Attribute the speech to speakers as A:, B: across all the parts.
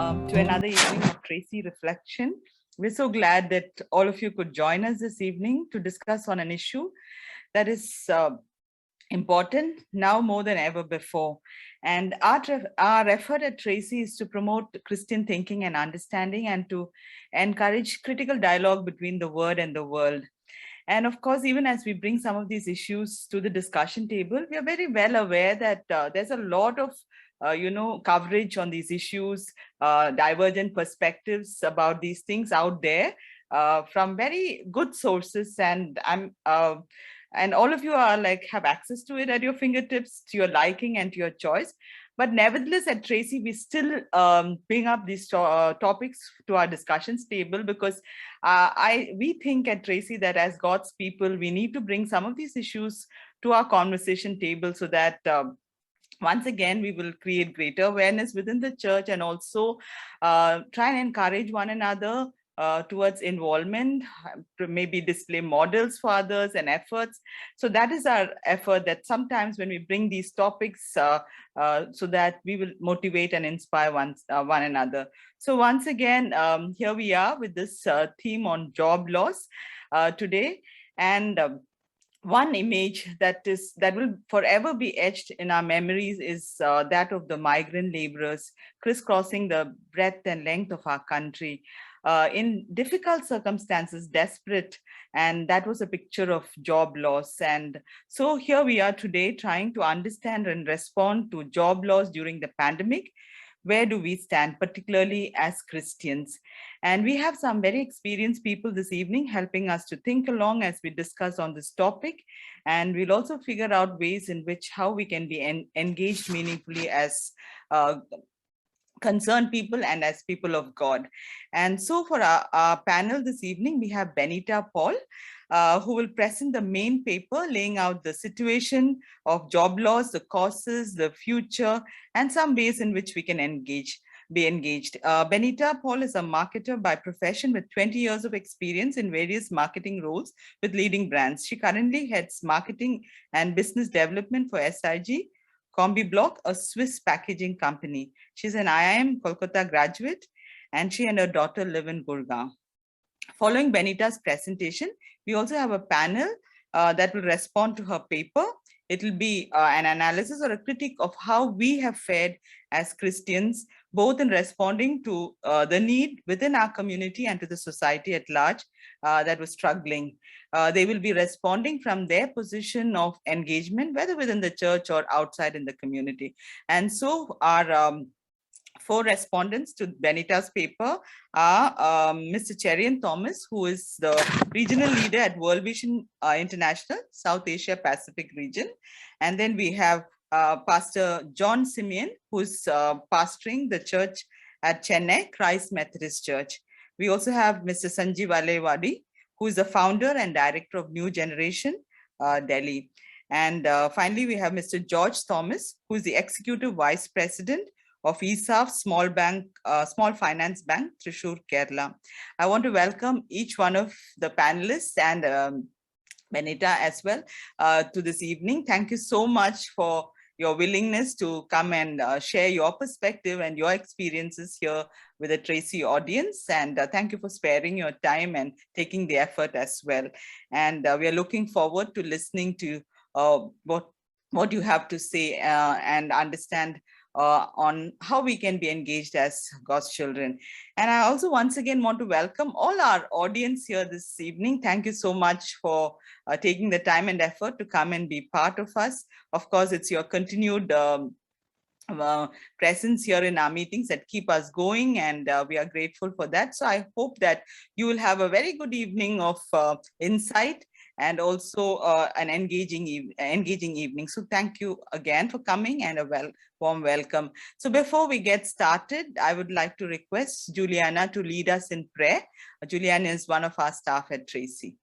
A: to another evening of Tracy Reflection. We're so glad that all of you could join us this evening to discuss on an issue that is important now more than ever before. And our effort at Tracy is to promote Christian thinking and understanding and to encourage critical dialogue between the word and the world. And of course, even as we bring some of these issues to the discussion table, we are very well aware that there's a lot of coverage on these issues, divergent perspectives about these things out there from very good sources. And and all of you are have access to it at your fingertips, to your liking and to your choice. But nevertheless, at Tracy, we still bring up these topics to our discussions table because we think at Tracy that as God's people, we need to bring some of these issues to our conversation table so that once again, we will create greater awareness within the church and also try and encourage one another towards involvement, maybe display models for others and efforts. So that is our effort, that sometimes when we bring these topics so that we will motivate and inspire one another. So once again, here we are with this theme on job loss today. And one image that will forever be etched in our memories is that of the migrant laborers crisscrossing the breadth and length of our country in difficult circumstances, desperate, and that was a picture of job loss. And so here we are today trying to understand and respond to job loss during the pandemic. Where do we stand, particularly as Christians? And we have some very experienced people this evening helping us to think along as we discuss on this topic. And we'll also figure out ways in which how we can be engaged meaningfully as concerned people and as people of God. And so for our panel this evening, we have Benita Paul, who will present the main paper laying out the situation of job loss, the causes, the future, and some ways in which we can be engaged. Benita Paul is a marketer by profession with 20 years of experience in various marketing roles with leading brands. She currently heads marketing and business development for SIG Combi Block, a Swiss packaging company. She's an IIM Kolkata graduate, and she and her daughter live in Gurgaon. Following Benita's presentation, we also have a panel that will respond to her paper. It will be an analysis or a critique of how we have fared as Christians, both in responding to the need within our community and to the society at large that was struggling. They will be responding from their position of engagement, whether within the church or outside in the community. And so our four respondents to Benita's paper are Mr. Cherian Thomas, who is the regional leader at World Vision International, South Asia Pacific region. And then we have Pastor John Simeon, who's pastoring the church at Chennai, Christ Methodist Church. We also have Mr. Sanjeev Alewadi, who is the founder and director of New Generation, Delhi. And finally, we have Mr. George Thomas, who is the executive vice president of ESAF Small Finance Bank, Thrissur, Kerala. I want to welcome each one of the panelists and Benita as well to this evening. Thank you so much for your willingness to come and share your perspective and your experiences here with the Tracy audience. And thank you for sparing your time and taking the effort as well. And we are looking forward to listening to what you have to say and understand on how we can be engaged as God's children. And I also once again want to welcome all our audience here this evening. Thank you so much for taking the time and effort to come and be part of us. Of course, it's your continued presence here in our meetings that keep us going, and we are grateful for that. So I hope that you will have a very good evening of insight and also an engaging evening. So thank you again for coming and a warm welcome. So before we get started, I would like to request Juliana to lead us in prayer. Juliana is one of our staff at Tracy.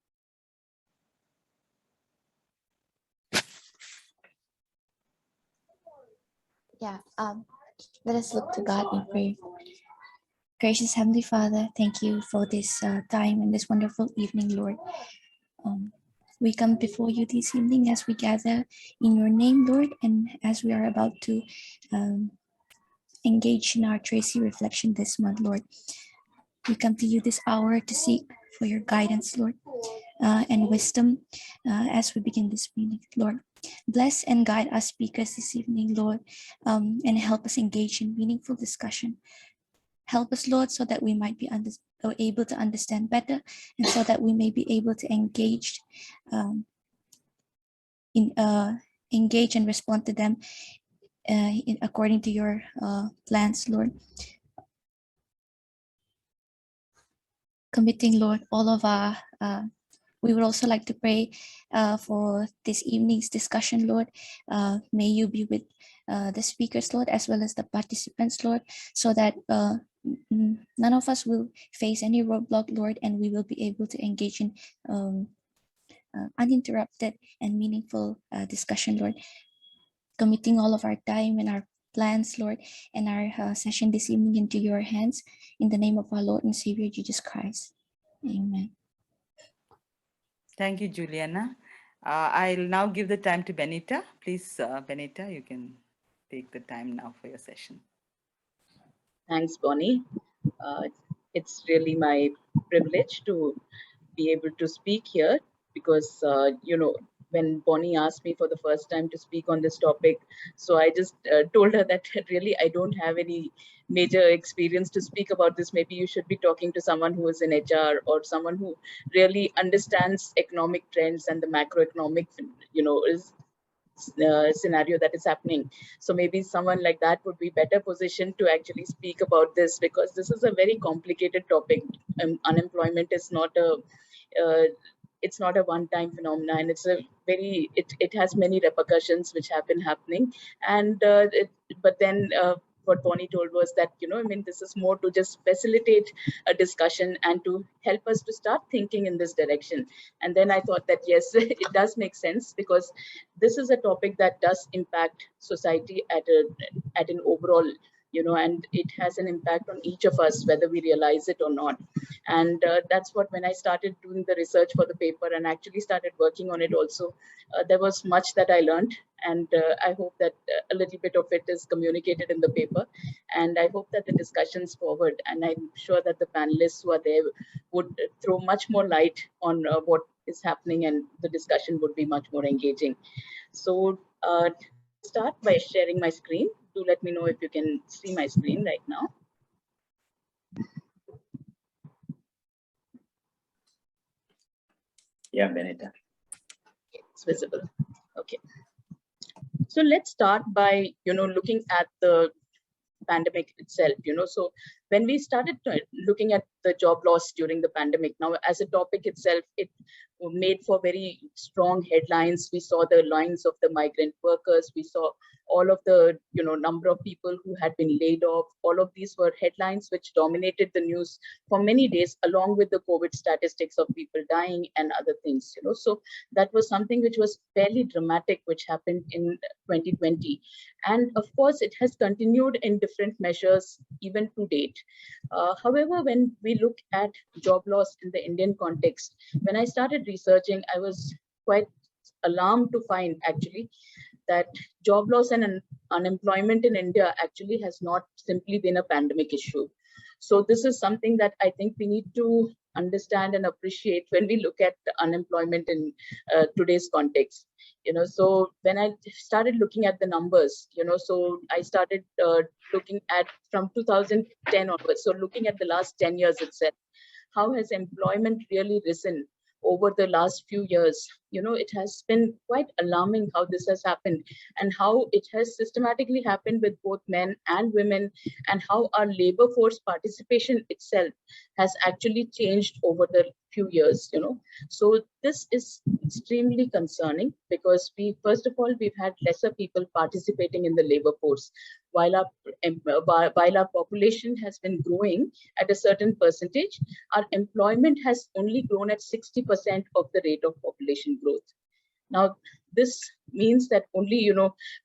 B: Yeah, let us look to God in prayer. Gracious Heavenly Father, thank you for this time and this wonderful evening, Lord. We come before you this evening as we gather in your name, Lord, and as we are about to engage in our Tracy reflection this month, Lord. We come to you this hour to seek for your guidance, Lord, and wisdom as we begin this meeting, Lord. Bless and guide us speakers this evening, Lord, and help us engage in meaningful discussion. Help us, Lord, so that we might be able to understand better, and so that we may be able to engage engage and respond to them according to your plans, Lord. Committing, Lord, all of our we would also like to pray for this evening's discussion, Lord. May you be with the speakers, Lord, as well as the participants, Lord, so that none of us will face any roadblock, Lord, and we will be able to engage in uninterrupted and meaningful discussion, Lord. Committing all of our time and our plans, Lord, and our session this evening into your hands, in the name of our Lord and Savior, Jesus Christ. Amen.
A: Thank you, Juliana. I'll now give the time to Benita. Please, Benita, you can take the time now for your session.
C: Thanks, Bonnie. Uh, it's really my privilege to be able to speak here because, when Bonnie asked me for the first time to speak on this topic, so I just told her that really I don't have any major experience to speak about this. Maybe you should be talking to someone who is in HR or someone who really understands economic trends and the macroeconomic, scenario that is happening. So maybe someone like that would be better positioned to actually speak about this, because this is a very complicated topic. Unemployment is not a it's not a one-time phenomenon, and it's a it has many repercussions which have been happening. And but then what Bonnie told was that, this is more to just facilitate a discussion and to help us to start thinking in this direction. And then I thought that yes, it does make sense, because this is a topic that does impact society at an overall, and it has an impact on each of us, whether we realize it or not. And that's what, when I started doing the research for the paper and actually started working on it also, there was much that I learned. And I hope that a little bit of it is communicated in the paper. And I hope that the discussions forward, and I'm sure that the panelists who are there would throw much more light on what is happening, and the discussion would be much more engaging. So I'll start by sharing my screen. Do let me know if you can see my screen right now.
D: Yeah, Benita.
C: It's visible. Okay. So let's start by, looking at the pandemic itself. So when we started looking at the job loss during the pandemic, now as a topic itself, it made for very strong headlines. We saw the lines of the migrant workers. We saw all of the number of people who had been laid off. All of these were headlines which dominated the news for many days, along with the COVID statistics of people dying and other things. So that was something which was fairly dramatic, which happened in 2020. And of course, it has continued in different measures even to date. However, when we look at job loss in the Indian context, when I started researching, I was quite alarmed to find actually that job loss and unemployment in India actually has not simply been a pandemic issue. So this is something that I think we need to understand and appreciate when we look at the unemployment in today's context. So when I started looking at the numbers, so I started looking at from 2010 onwards. So looking at the last 10 years itself, how has employment really risen over the last few years? It has been quite alarming how this has happened, and how it has systematically happened with both men and women, and how our labor force participation itself has actually changed over the few years. So this is extremely concerning, because first of all, we've had lesser people participating in the labor force, while our population has been growing at a certain percentage. Our employment has only grown at 60% of the rate of population growth. Now, this means that only,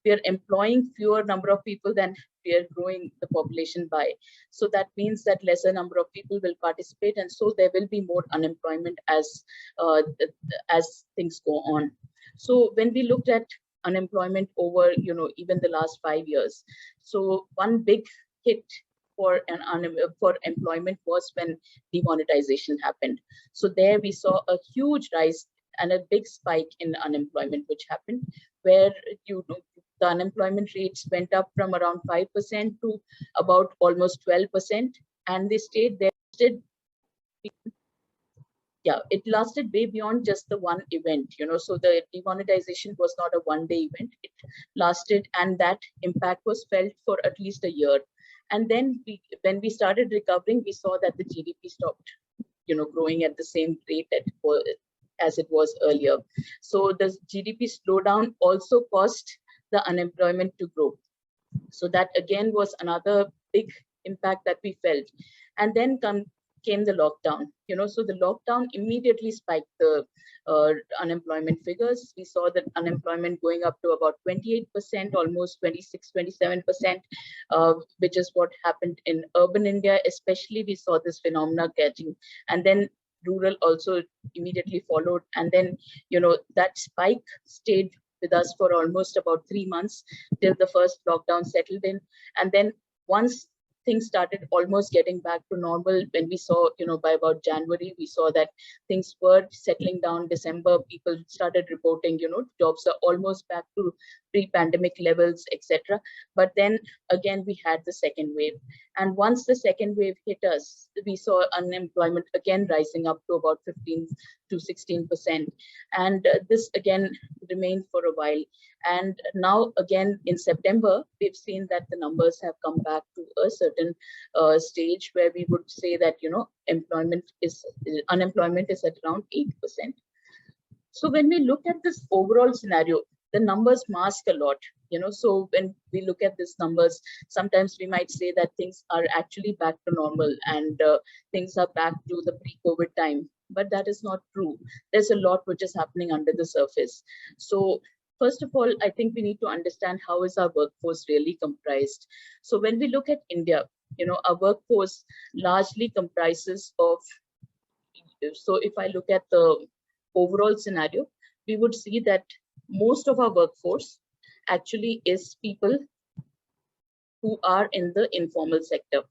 C: we are employing fewer number of people than we are growing the population by. So that means that lesser number of people will participate, and so there will be more unemployment as things go on. So when we looked at unemployment over, even the last 5 years, so one big hit for for employment was when demonetization happened. So there we saw a huge rise and a big spike in unemployment, which happened, where the unemployment rates went up from around 5% to about almost 12%, and they stayed there. Yeah, it lasted way beyond just the one event, so the demonetization was not a one-day event. It lasted, and that impact was felt for at least a year. And then when we started recovering, we saw that the GDP stopped, growing at the same rate as it was earlier. So the GDP slowdown also caused the unemployment to grow. So that again was another big impact that we felt. And then came the lockdown, so the lockdown immediately spiked the unemployment figures. We saw that unemployment going up to about 28%, almost 26, 27%, which is what happened in urban India, especially. We saw this phenomena catching, and then rural also immediately followed. And then, that spike stayed with us for almost about 3 months till the first lockdown settled in. And then once things started almost getting back to normal, when we saw, by about January, we saw that things were settling down. December, people started reporting, jobs are almost back to pre-pandemic levels, etc. But then again, we had the second wave. And once the second wave hit us, we saw unemployment again rising up to about 15 to 16%. And this again remained for a while. And now again in September, we've seen that the numbers have come back to a certain stage where we would say that, unemployment is at around 8%. So when we look at this overall scenario, the numbers mask a lot, so when we look at these numbers, sometimes we might say that things are actually back to normal and things are back to the pre-COVID time, but that is not true. There's a lot which is happening under the surface. So first of all, I think we need to understand how is our workforce really comprised. So when we look at India, our workforce largely comprises of, so if I look at the overall scenario, we would see that most of our workforce actually is people who are in the informal sector.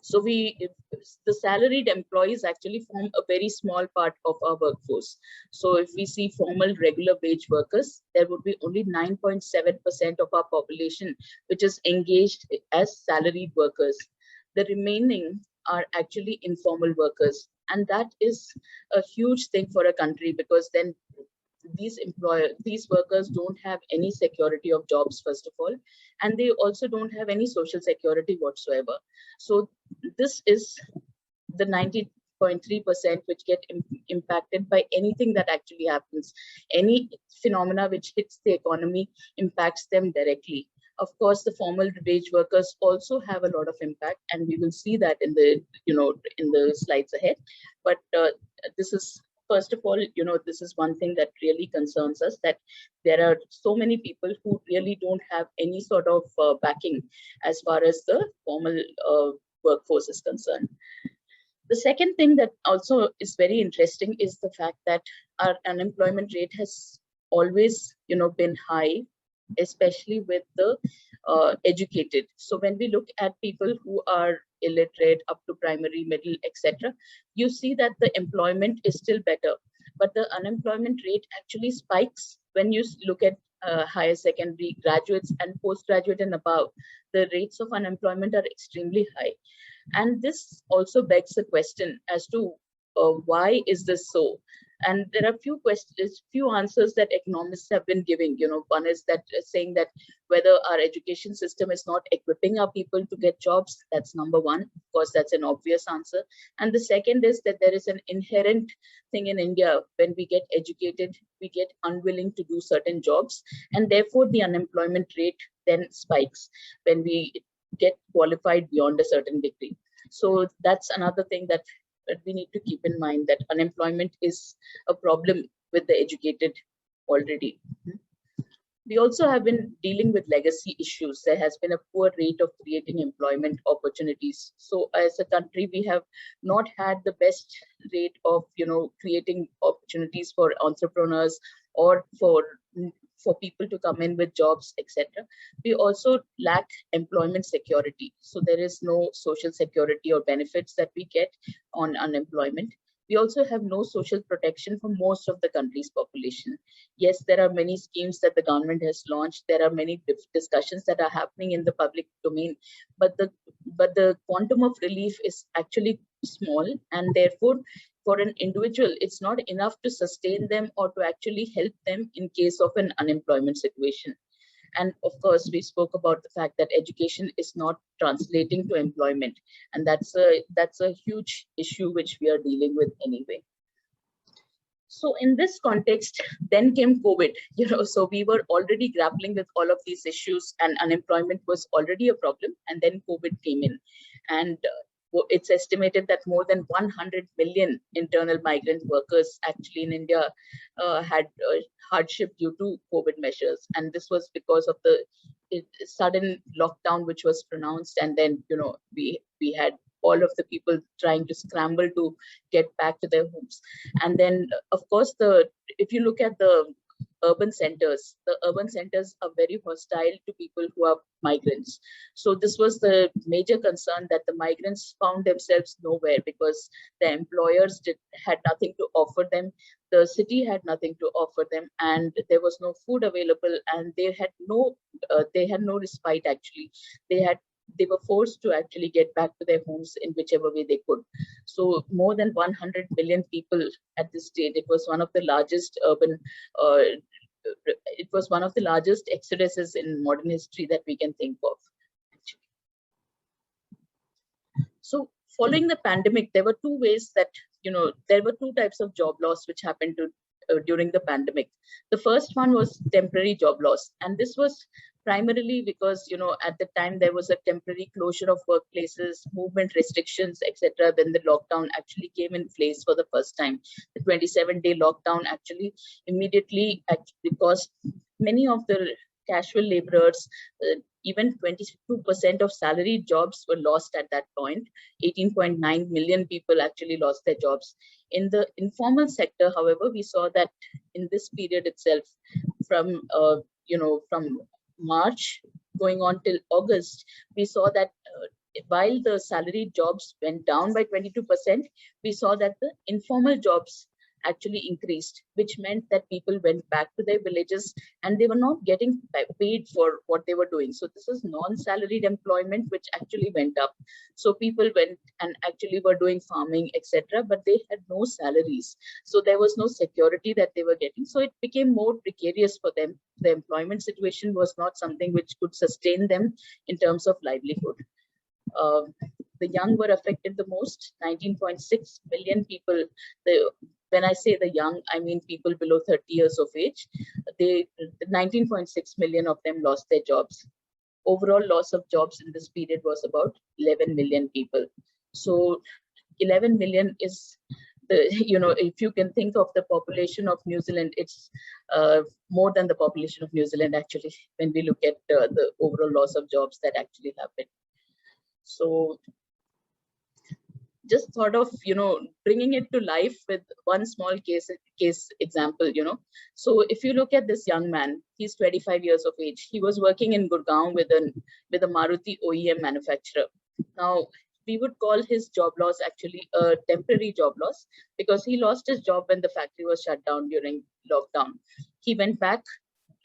C: So the salaried employees actually form a very small part of our workforce. So if we see formal regular wage workers, there would be only 9.7% of our population which is engaged as salaried workers. The remaining are actually informal workers. And that is a huge thing for a country, because then these workers don't have any security of jobs, first of all, and they also don't have any social security whatsoever. So this is the 90.3% which get impacted by anything that actually happens. Any phenomena which hits the economy impacts them directly. Of course, the formal wage workers also have a lot of impact, and we will see that in the in the slides ahead. But this is, first of all, this is one thing that really concerns us, that there are so many people who really don't have any sort of backing as far as the formal workforce is concerned. The second thing that also is very interesting is the fact that our unemployment rate has always, been high, especially with the educated. So when we look at people who are illiterate up to primary, middle, etc., you see that the employment is still better, but the unemployment rate actually spikes when you look at higher secondary graduates and postgraduate and above. The rates of unemployment are extremely high. And this also begs the question as to why is this so? And there are few answers that economists have been giving. One is that saying that whether our education system is not equipping our people to get jobs. That's number one. Of course, that's an obvious answer. And the second is that there is an inherent thing in India. When we get educated, we get unwilling to do certain jobs, and therefore the unemployment rate then spikes when we get qualified beyond a certain degree. So that's another thing that we need to keep in mind, that unemployment is a problem with the educated already. We also have been dealing with legacy issues. There has been a poor rate of creating employment opportunities. So as a country, we have not had the best rate of, creating opportunities for entrepreneurs or for for people to come in with jobs, etc. We also lack employment security. So there is no social security or benefits that we get on unemployment. We also have no social protection for most of the country's population. Yes, there are many schemes that the government has launched. There are many discussions that are happening in the public domain, but the quantum of relief is actually small, and therefore for an individual, it's not enough to sustain them or to actually help them in case of an unemployment situation. And of course, we spoke about the fact that education is not translating to employment. And that's a huge issue which we are dealing with anyway. So in this context, then came COVID, so we were already grappling with all of these issues, and unemployment was already a problem. And then COVID came in, and it's estimated that more than 100 million internal migrant workers actually in India had hardship due to COVID measures. And this was because of the sudden lockdown which was pronounced. And then, we had all of the people trying to scramble to get back to their homes. And then, of course, if you look at the urban centers are very hostile to people who are migrants. So this was the major concern, that the migrants found themselves nowhere because the employers had nothing to offer them, the city had nothing to offer them, and there was no food available, and they had no respite. Actually, they were forced to actually get back to their homes in whichever way they could. So more than 100 million people at this stage. It was one of the largest exoduses in modern history that we can think of. Actually. So following the pandemic, there were two ways that, there were two types of job loss which happened during the pandemic. The first one was temporary job loss. And this was primarily because, at the time there was a temporary closure of workplaces, movement restrictions, etc. Then the lockdown actually came in place for the first time. The 27-day lockdown actually immediately because many of the casual laborers, even 22% of salaried jobs were lost at that point. 18.9 million people actually lost their jobs. In the informal sector, however, we saw that in this period itself, from March going on till August, we saw that while the salaried jobs went down by 22%, we saw that the informal jobs actually increased, which meant that people went back to their villages and they were not getting paid for what they were doing. So this is non-salaried employment, which actually went up. So people went and actually were doing farming, etc., but they had no salaries. So there was no security that they were getting. So it became more precarious for them. The employment situation was not something which could sustain them in terms of livelihood. The young were affected the most, 19.6 million people. When I say the young, I mean people below 30 years of age. 19.6 million of them lost their jobs. Overall loss of jobs in this period was about 11 million people. So 11 million is if you can think of the population of New Zealand, it's more than the population of New Zealand actually, when we look at the overall loss of jobs that actually happened. So just thought of, bringing it to life with one small case example, So if you look at this young man, he's 25 years of age. He was working in Gurgaon with a Maruti OEM manufacturer. Now, we would call his job loss actually a temporary job loss, because he lost his job when the factory was shut down during lockdown. He went back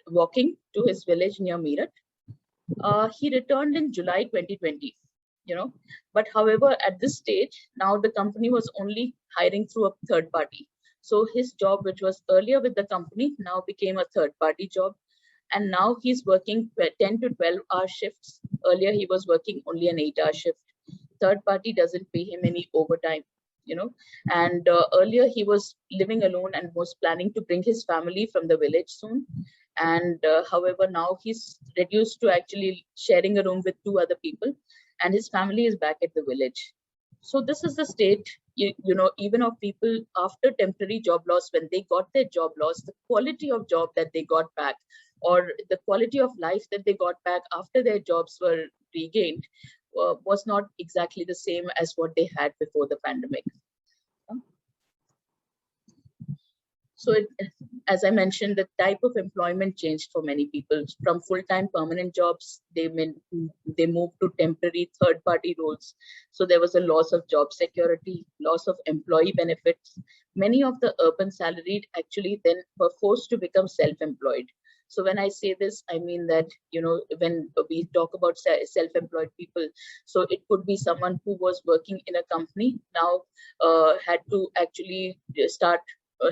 C: walking to his village near Meerut. He returned in July 2020. But however, at this stage, now the company was only hiring through a third party. So his job, which was earlier with the company, now became a third party job. And now he's working 10 to 12-hour shifts. Earlier, he was working only an 8-hour shift. Third party doesn't pay him any overtime, And earlier he was living alone and was planning to bring his family from the village soon. And however, now he's reduced to actually sharing a room with 2 other people, and his family is back at the village. So this is the state, even of people after temporary job loss, when they got their job loss, the quality of job that they got back, or the quality of life that they got back after their jobs were regained, was not exactly the same as what they had before the pandemic. So as I mentioned, the type of employment changed for many people. From full-time permanent jobs, they moved to temporary third-party roles. So there was a loss of job security, loss of employee benefits. Many of the urban salaried actually then were forced to become self-employed. So when I say this, I mean that, when we talk about self-employed people, so it could be someone who was working in a company, now had to actually start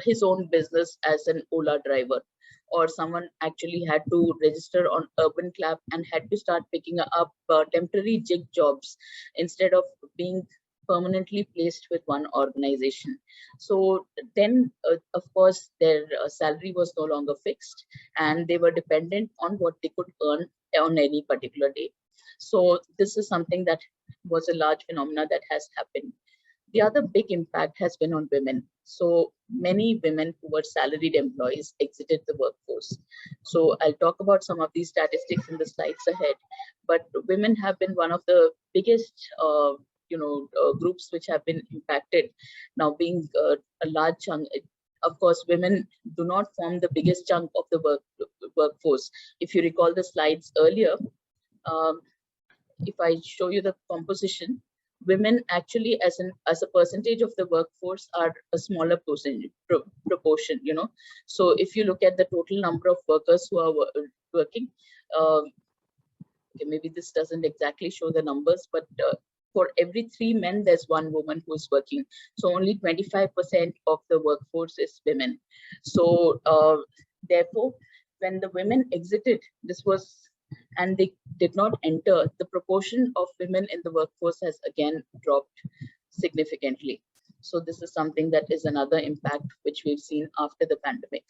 C: his own business as an Ola driver, or someone actually had to register on Urban Clap and had to start picking up temporary gig jobs instead of being permanently placed with one organization. So then, of course, their salary was no longer fixed, and they were dependent on what they could earn on any particular day. So this is something that was a large phenomena that has happened. The other big impact has been on women. So many women who were salaried employees exited the workforce. So I'll talk about some of these statistics in the slides ahead, but women have been one of the biggest groups which have been impacted. Now, being a large chunk, of course, women do not form the biggest chunk of the workforce. If you recall the slides earlier, if I show you the composition, women actually as a percentage of the workforce are a smaller proportion, So if you look at the total number of workers who are working, okay, maybe this doesn't exactly show the numbers, but for every 3 men, there's 1 woman who is working. So only 25% of the workforce is women. So therefore, when the women exited, and they did not enter, the proportion of women in the workforce has again dropped significantly. So this is something that is another impact which we've seen after the pandemic.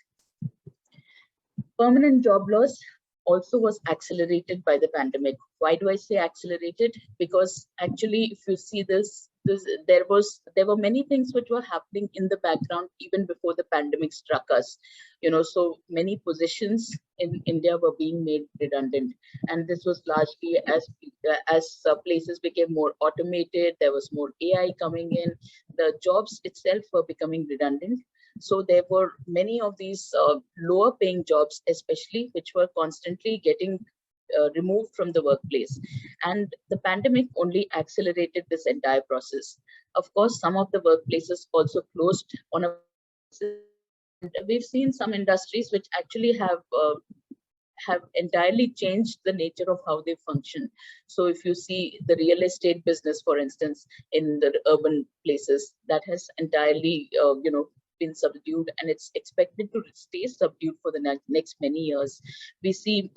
C: Permanent job loss also was accelerated by the pandemic. Why do I say accelerated? Because actually, if you see there were many things which were happening in the background even before the pandemic struck us. So many positions in India were being made redundant, and this was largely as places became more automated. There was more AI coming in. The jobs itself were becoming redundant. So there were many of these lower paying jobs, especially, which were constantly getting removed from the workplace. And the pandemic only accelerated this entire process. Of course, some of the workplaces also closed on a basis. And we've seen some industries which actually have entirely changed the nature of how they function. So if you see the real estate business, for instance, in the urban places, that has entirely, been subdued, and it's expected to stay subdued for the next many years. We see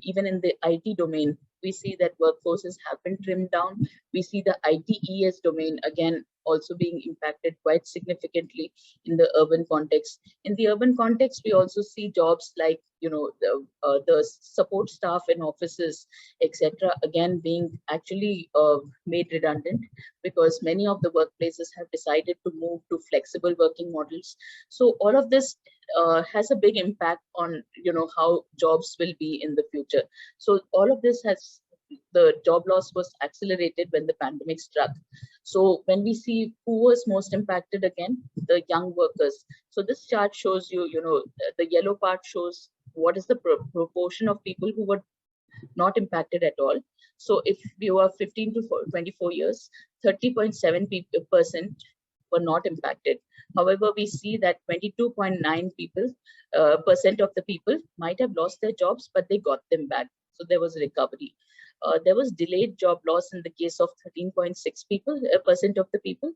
C: even in the IT domain, we see that workforces have been trimmed down. We see the ITES domain again also being impacted quite significantly in the urban context. In the urban context, we also see jobs like the support staff in offices, etc., again being actually made redundant, because many of the workplaces have decided to move to flexible working models. So all of this has a big impact on how jobs will be in the future. So all of this the job loss was accelerated when the pandemic struck. So when we see who was most impacted, again, the young workers. So this chart shows you, the yellow part shows what is the proportion of people who were not impacted at all. So if you are 15 to 24 years, 30.7% were not impacted. However, we see that 22.9% percent of the people might have lost their jobs, but they got them back. So there was a recovery. There was delayed job loss in the case of 13.6% of the people.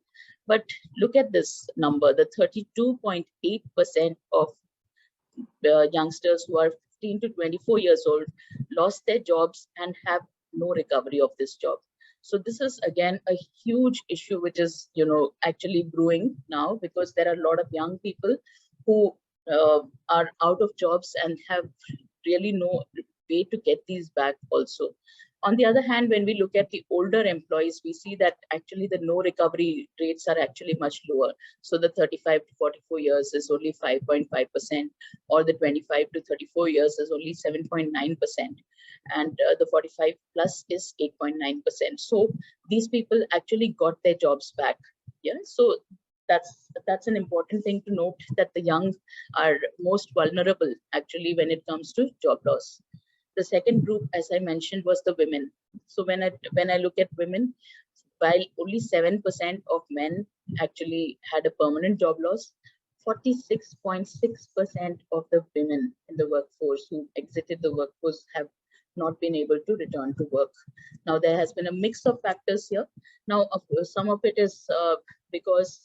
C: But look at this number, the 32.8% of youngsters who are 15 to 24 years old lost their jobs and have no recovery of this job. So this is again a huge issue which is actually brewing now, because there are a lot of young people who are out of jobs and have really no way to get these back also. On the other hand, when we look at the older employees, we see that actually the no recovery rates are actually much lower. So the 35 to 44 years is only 5.5%, or the 25 to 34 years is only 7.9%, and the 45 plus is 8.9%. So these people actually got their jobs back. Yeah, so that's an important thing to note, that the young are most vulnerable actually when it comes to job loss. The second group, as I mentioned, was the women. So when I look at women, while only 7% of men actually had a permanent job loss, 46.6% of the women in the workforce who exited the workforce have not been able to return to work. Now, there has been a mix of factors here. Now, of course, some of it is because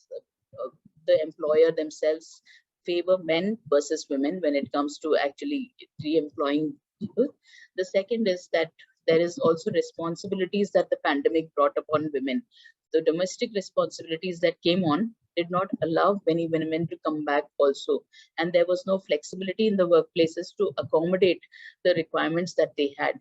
C: the employer themselves favor men versus women when it comes to actually re-employing people. The second is that there is also responsibilities that the pandemic brought upon women. The domestic responsibilities that came on did not allow many women to come back also. And there was no flexibility in the workplaces to accommodate the requirements that they had.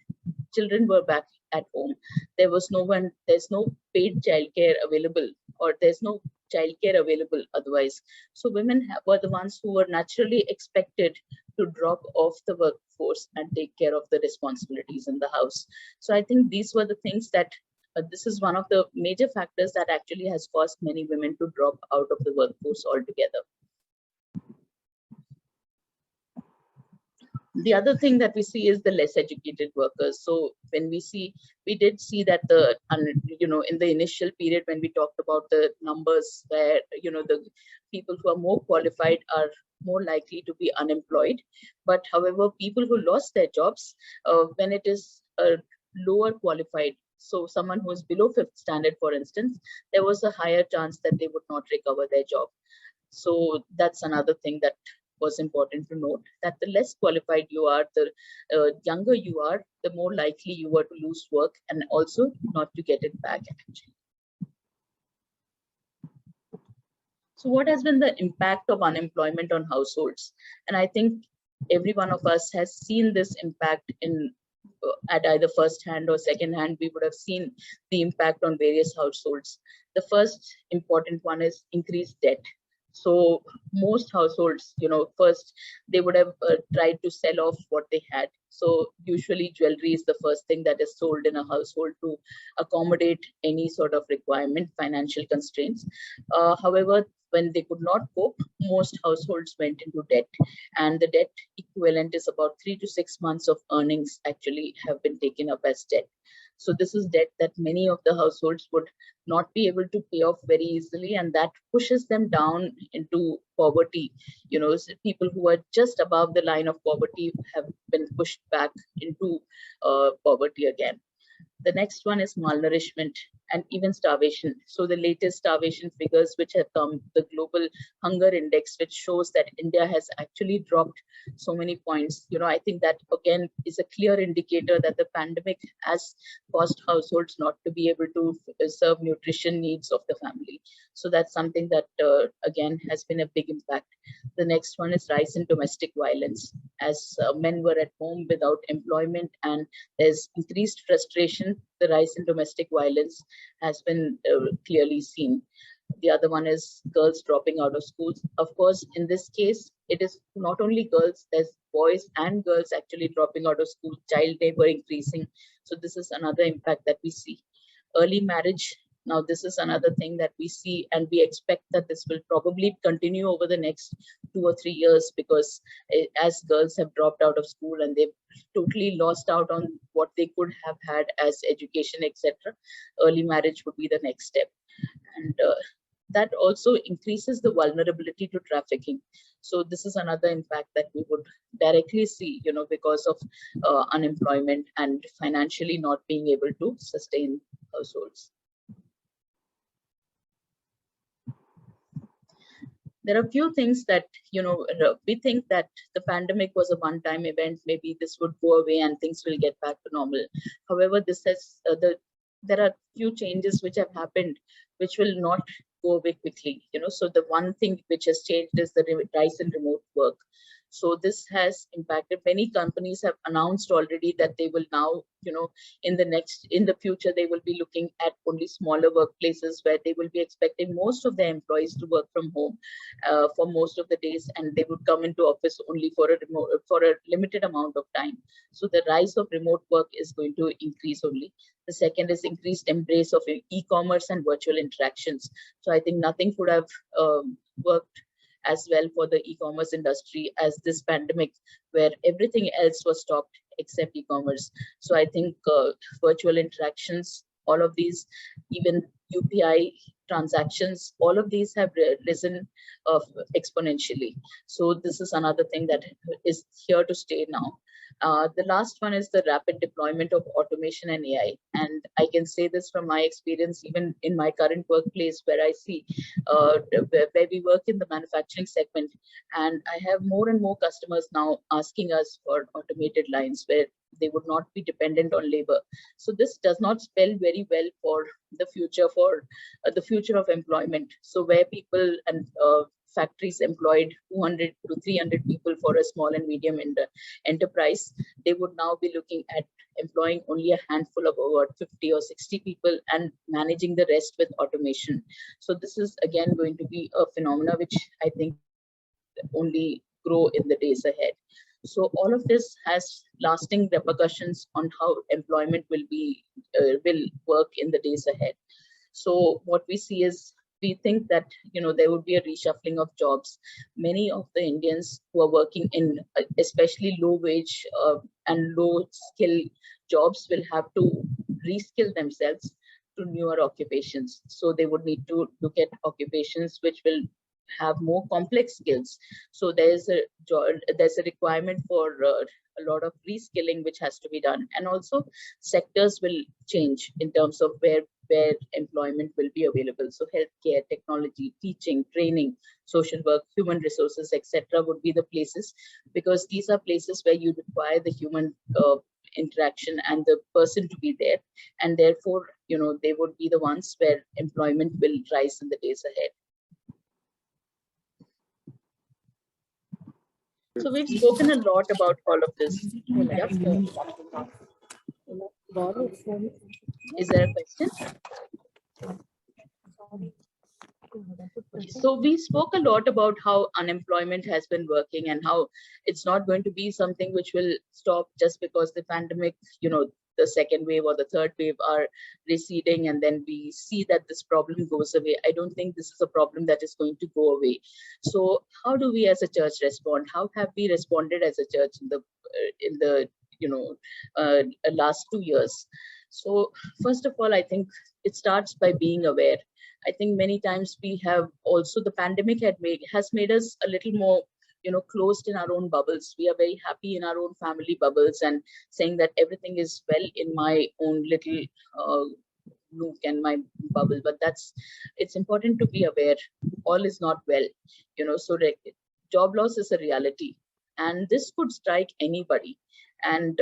C: Children were back at home. There's no paid childcare available, or there's no childcare available otherwise. So women were the ones who were naturally expected to drop off the workforce and take care of the responsibilities in the house. So I think these were the things that this is one of the major factors that actually has caused many women to drop out of the workforce altogether. The other thing that we see is the less educated workers. So when we did see that in the initial period when we talked about the numbers where, the people who are more qualified are more likely to be unemployed. But however, people who lost their jobs, when it is lower qualified, so someone who is below 5th standard, for instance, there was a higher chance that they would not recover their job. So that's another thing that was important to note, that the less qualified you are, the younger you are, the more likely you are to lose work and also not to get it back actually. So what has been the impact of unemployment on households? And I think every one of us has seen this impact at either first hand or second hand. We would have seen the impact on various households. The first important one is increased debt. So most households, first they would have tried to sell off what they had. So usually jewelry is the first thing that is sold in a household to accommodate any sort of requirement, financial constraints. However, when they could not cope, most households went into debt, and the debt equivalent is about 3 to 6 months of earnings actually have been taken up as debt. So this is debt that many of the households would not be able to pay off very easily, and that pushes them down into poverty. People who are just above the line of poverty have been pushed back into poverty again. The next one is malnourishment and even starvation. So the latest starvation figures which have come, the global hunger index, which shows that India has actually dropped so many points. I think that again is a clear indicator that the pandemic has caused households not to be able to serve nutrition needs of the family. So that's something that again has been a big impact. The next one is rise in domestic violence. As men were at home without employment and there's increased frustration, the rise in domestic violence has been clearly seen. The other one is girls dropping out of schools. Of course, in this case, it is not only girls, there's boys and girls actually dropping out of school, child labor increasing. So this is another impact that we see. Early marriage. Now, this is another thing that we see, and we expect that this will probably continue over the next 2 or 3 years, because as girls have dropped out of school and they've totally lost out on what they could have had as education, etc., early marriage would be the next step. And that also increases the vulnerability to trafficking. So this is another impact that we would directly see, because of unemployment and financially not being able to sustain households. There are a few things that, we think that the pandemic was a one-time event. Maybe this would go away and things will get back to normal. However, this has there are few changes which have happened, which will not go away quickly. So the one thing which has changed is the rise in remote work. So this has impacted. Many companies have announced already that they will now, in the future, they will be looking at only smaller workplaces where they will be expecting most of their employees to work from home for most of the days, and they would come into office only for a limited amount of time. So the rise of remote work is going to increase only. The second is increased embrace of e-commerce and virtual interactions. So I think nothing could have worked as well for the e-commerce industry as this pandemic, where everything else was stopped except e-commerce. So I think virtual interactions, all of these, even UPI transactions, all of these have risen exponentially. So this is another thing that is here to stay now. The last one is the rapid deployment of automation and AI. And I can say this from my experience, even in my current workplace, where I see where we work in the manufacturing segment. And I have more and more customers now asking us for automated lines where they would not be dependent on labor. So this does not spell very well for the future of employment. So where people and factories employed 200 to 300 people for a small and medium enterprise, they would now be looking at employing only a handful of over 50 or 60 people and managing the rest with automation. So this is again going to be a phenomena which I think only grow in the days ahead. So all of this has lasting repercussions on how employment will work in the days ahead. So what we see is, we think that there would be a reshuffling of jobs. Many of the Indians who are working in especially low wage and low skill jobs will have to reskill themselves to newer occupations. So they would need to look at occupations which will have more complex skills. So there's a requirement for a lot of reskilling which has to be done, and also sectors will change in terms of where employment will be available. So healthcare, technology, teaching, training, social work, human resources, etc. would be the places, because these are places where you require the human interaction and the person to be there, and therefore they would be the ones where employment will rise in the days ahead. So we've spoken a lot about all of this. Yep. Is there a question? So we spoke a lot about how unemployment has been working and how it's not going to be something which will stop just because the pandemic, the second wave or the third wave are receding and then we see that this problem goes away. I don't think this is a problem that is going to go away. So how do we as a church respond? How have we responded as a church in the last 2 years? So first of all, I think it starts by being aware. I think many times we have also, the pandemic has made us a little more closed in our own bubbles. We are very happy in our own family bubbles and saying that everything is well in my own little nook and my bubble. But it's important to be aware. All is not well, so job loss is a reality, and this could strike anybody. And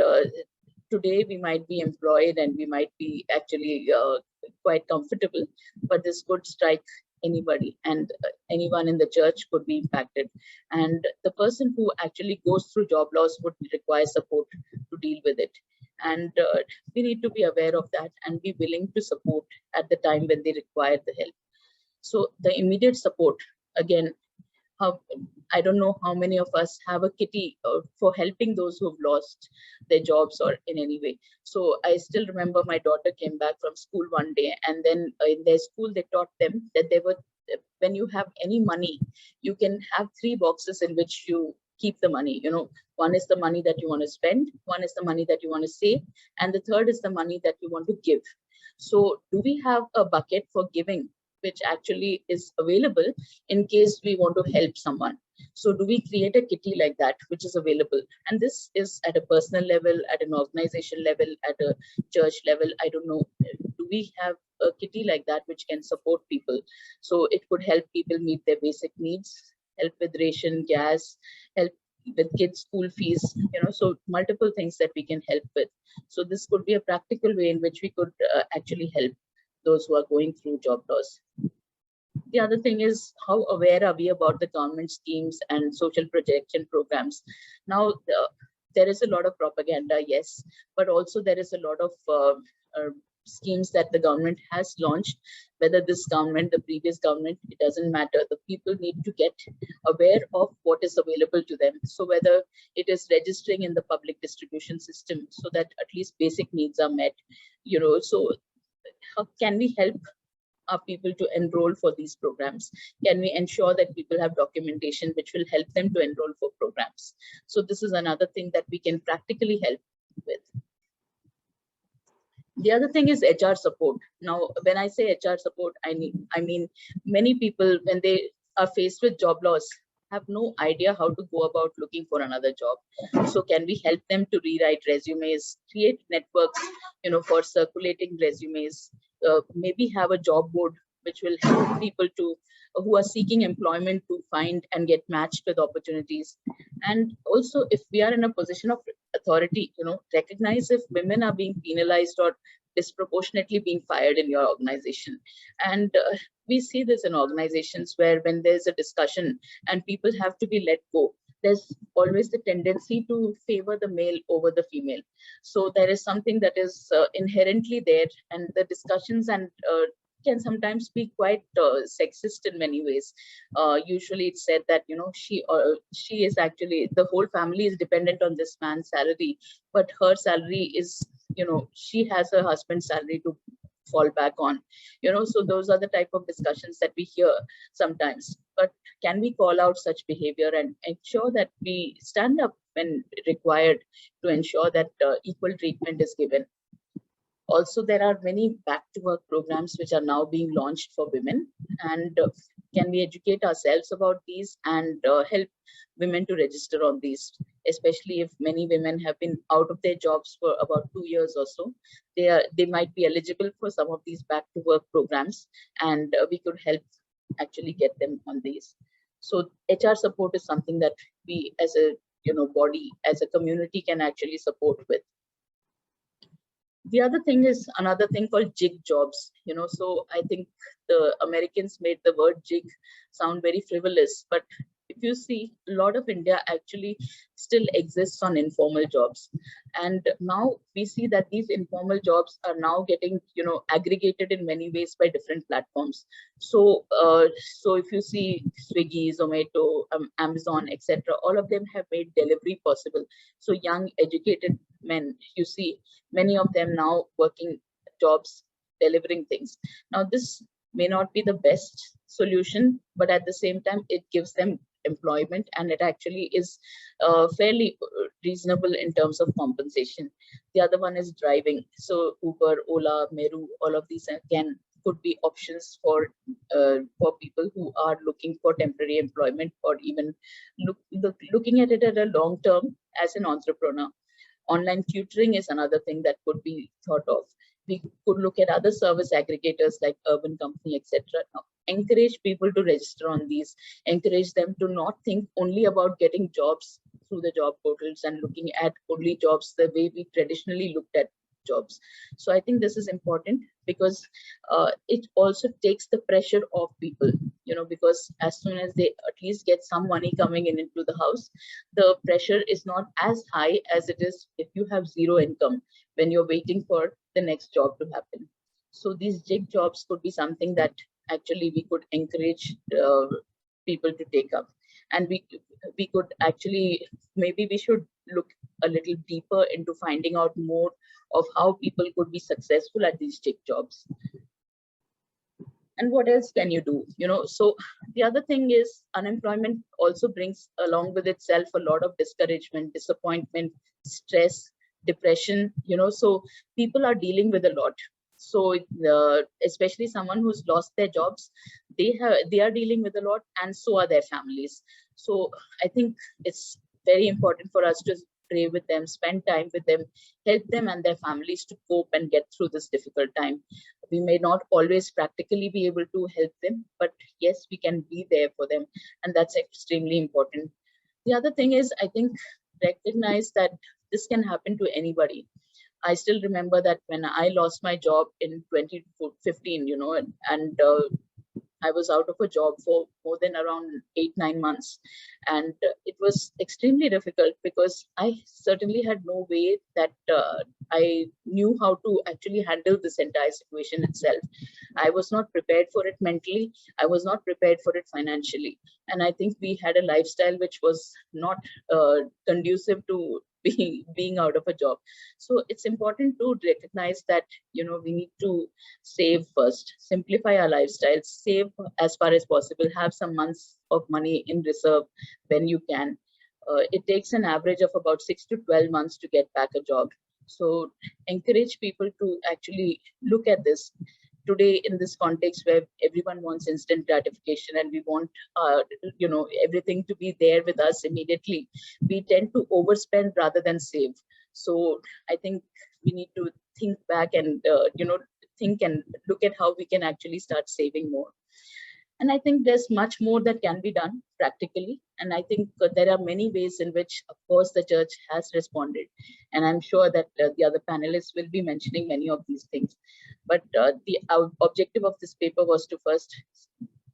C: today we might be employed and we might be actually quite comfortable, but this could strike anybody, and anyone in the church could be impacted. And the person who actually goes through job loss would require support to deal with it. And we need to be aware of that and be willing to support at the time when they require the help. So the immediate support, again, I don't know how many of us have a kitty for helping those who've lost their jobs or in any way. So I still remember my daughter came back from school one day, and then in their school, they taught them that when you have any money, you can have 3 boxes in which you keep the money. One is the money that you want to spend, one is the money that you want to save, and the third is the money that you want to give. So do we have a bucket for giving, which actually is available in case we want to help someone? So do we create a kitty like that, which is available? And this is at a personal level, at an organization level, at a church level. I don't know. Do we have a kitty like that which can support people? So it could help people meet their basic needs, help with ration, gas, help with kids' school fees, so multiple things that we can help with. So this could be a practical way in which we could actually help those who are going through job loss. The other thing is, how aware are we about the government schemes and social protection programs? Now, there is a lot of propaganda, yes, but also there is a lot of schemes that the government has launched. Whether this government, the previous government, it doesn't matter. The people need to get aware of what is available to them. So whether it is registering in the public distribution system so that at least basic needs are met, so how can we help our people to enroll for these programs? Can we ensure that people have documentation which will help them to enroll for programs? So this is another thing that we can practically help with. The other thing is HR support. Now, when I say HR support, I mean many people, when they are faced with job loss, have no idea how to go about looking for another job. So can we help them to rewrite resumes, create networks, for circulating resumes, maybe have a job board which will help people to who are seeking employment to find and get matched with opportunities. And also, if we are in a position of authority, recognize if women are being penalized or disproportionately being fired in your organization. And we see this in organizations where when there's a discussion and people have to be let go, there's always the tendency to favor the male over the female. So there is something that is inherently there, and the discussions and can sometimes be quite sexist in many ways. Usually it's said that, she is actually, the whole family is dependent on this man's salary, but her salary is, she has her husband's salary to fall back on, so those are the type of discussions that we hear sometimes. But can we call out such behavior and ensure that we stand up when required to ensure that equal treatment is given? Also, there are many back to work programs which are now being launched for women, and can we educate ourselves about these and help women to register on these, especially if many women have been out of their jobs for about 2 years or so. They might be eligible for some of these back to work programs, and we could help actually get them on these. So HR support is something that we as a body, as a community, can actually support with. The other thing is another thing called jig jobs. So I think the Americans made the word jig sound very frivolous, but if you see, a lot of India actually still exists on informal jobs. And now we see that these informal jobs are now getting, aggregated in many ways by different platforms. So, so if you see Swiggy, Zomato, Amazon, etc., all of them have made delivery possible. So young, educated men, you see many of them now working jobs, delivering things. Now, this may not be the best solution, but at the same time, it gives them employment, and it actually is fairly reasonable in terms of compensation. The other one is driving. So Uber, Ola, Meru, all of these again could be options for people who are looking for temporary employment, or even looking at it at a long term as an entrepreneur. Online tutoring is another thing that could be thought of. We could look at other service aggregators like Urban Company, etc. Encourage people to register on these, encourage them to not think only about getting jobs through the job portals and looking at only jobs the way we traditionally looked at jobs. So I think this is important because it also takes the pressure off people, because as soon as they at least get some money coming in into the house, the pressure is not as high as it is if you have zero income when you're waiting for the next job to happen. So these jig jobs could be something that actually we could encourage people to take up. And we could actually, maybe we should look a little deeper into finding out more of how people could be successful at these jig jobs. And what else can you do? So the other thing is, unemployment also brings along with itself a lot of discouragement, disappointment, stress, depression. So people are dealing with a lot. So especially someone who's lost their jobs, they are dealing with a lot, and so are their families. So I think it's very important for us to pray with them, spend time with them, help them and their families to cope and get through this difficult time. We may not always practically be able to help them, but yes, we can be there for them, and that's extremely important. The other thing is, I think, recognize that this can happen to anybody. I still remember that when I lost my job in 2015, and I was out of a job for more than around 8-9 months. And it was extremely difficult because I certainly had no way that I knew how to actually handle this entire situation itself. I was not prepared for it mentally. I was not prepared for it financially. And I think we had a lifestyle which was not conducive to being out of a job. So it's important to recognize that, we need to save first, simplify our lifestyle, save as far as possible, have some months of money in reserve when you can. It takes an average of about 6 to 12 months to get back a job. So encourage people to actually look at this today in this context where everyone wants instant gratification and we want everything to be there with us immediately. We tend to overspend rather than save. So I think we need to think back and think and look at how we can actually start saving more. And I think there's much more that can be done practically. And I think there are many ways in which, of course, the church has responded. And I'm sure that the other panelists will be mentioning many of these things. But our objective of this paper was to first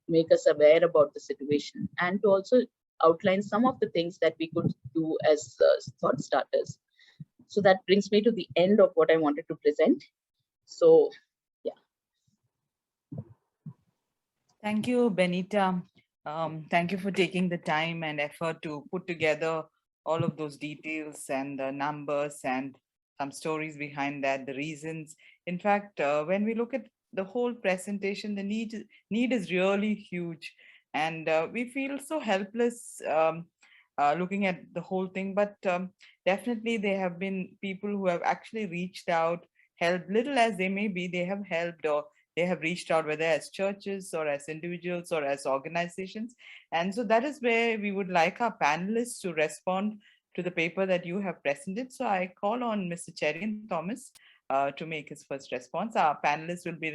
C: make us aware about the situation and to also outline some of the things that we could do as thought starters. So that brings me to the end of what I wanted to present. So, yeah.
A: Thank you, Benita. Thank you for taking the time and effort to put together all of those details and the numbers and some stories behind that, the reasons. In fact, when we look at the whole presentation, the need is really huge. And we feel so helpless looking at the whole thing. But definitely there have been people who have actually reached out, helped, little as they may be, they have helped, or they have reached out, whether as churches or as individuals or as organizations. And so that is where we would like our panelists to respond to the paper that you have presented. So I call on Mr. Cherian Thomas to make his first response. Our panelists will be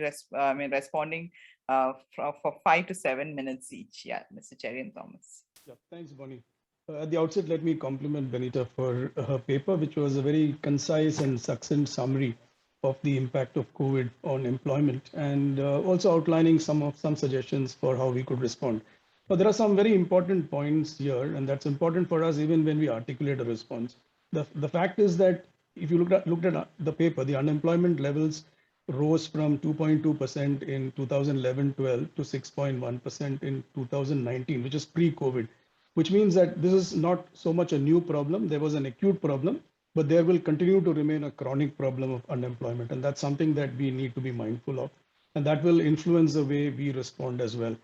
A: responding for 5 to 7 minutes each. Yeah, Mr. Cherian Thomas.
D: Yeah, thanks, Bonnie. At the outset, let me compliment Benita for her paper, which was a very concise and succinct summary of the impact of COVID on employment, and also outlining some suggestions for how we could respond. But there are some very important points here, and that's important for us even when we articulate a response. The fact is that if you looked at the paper, the unemployment levels rose from 2.2% in 2011-12 to 6.1% in 2019, which is pre-COVID, which means that this is not so much a new problem. There was an acute problem, but there will continue to remain a chronic problem of unemployment. And that's something that we need to be mindful of. And that will influence the way we respond as well.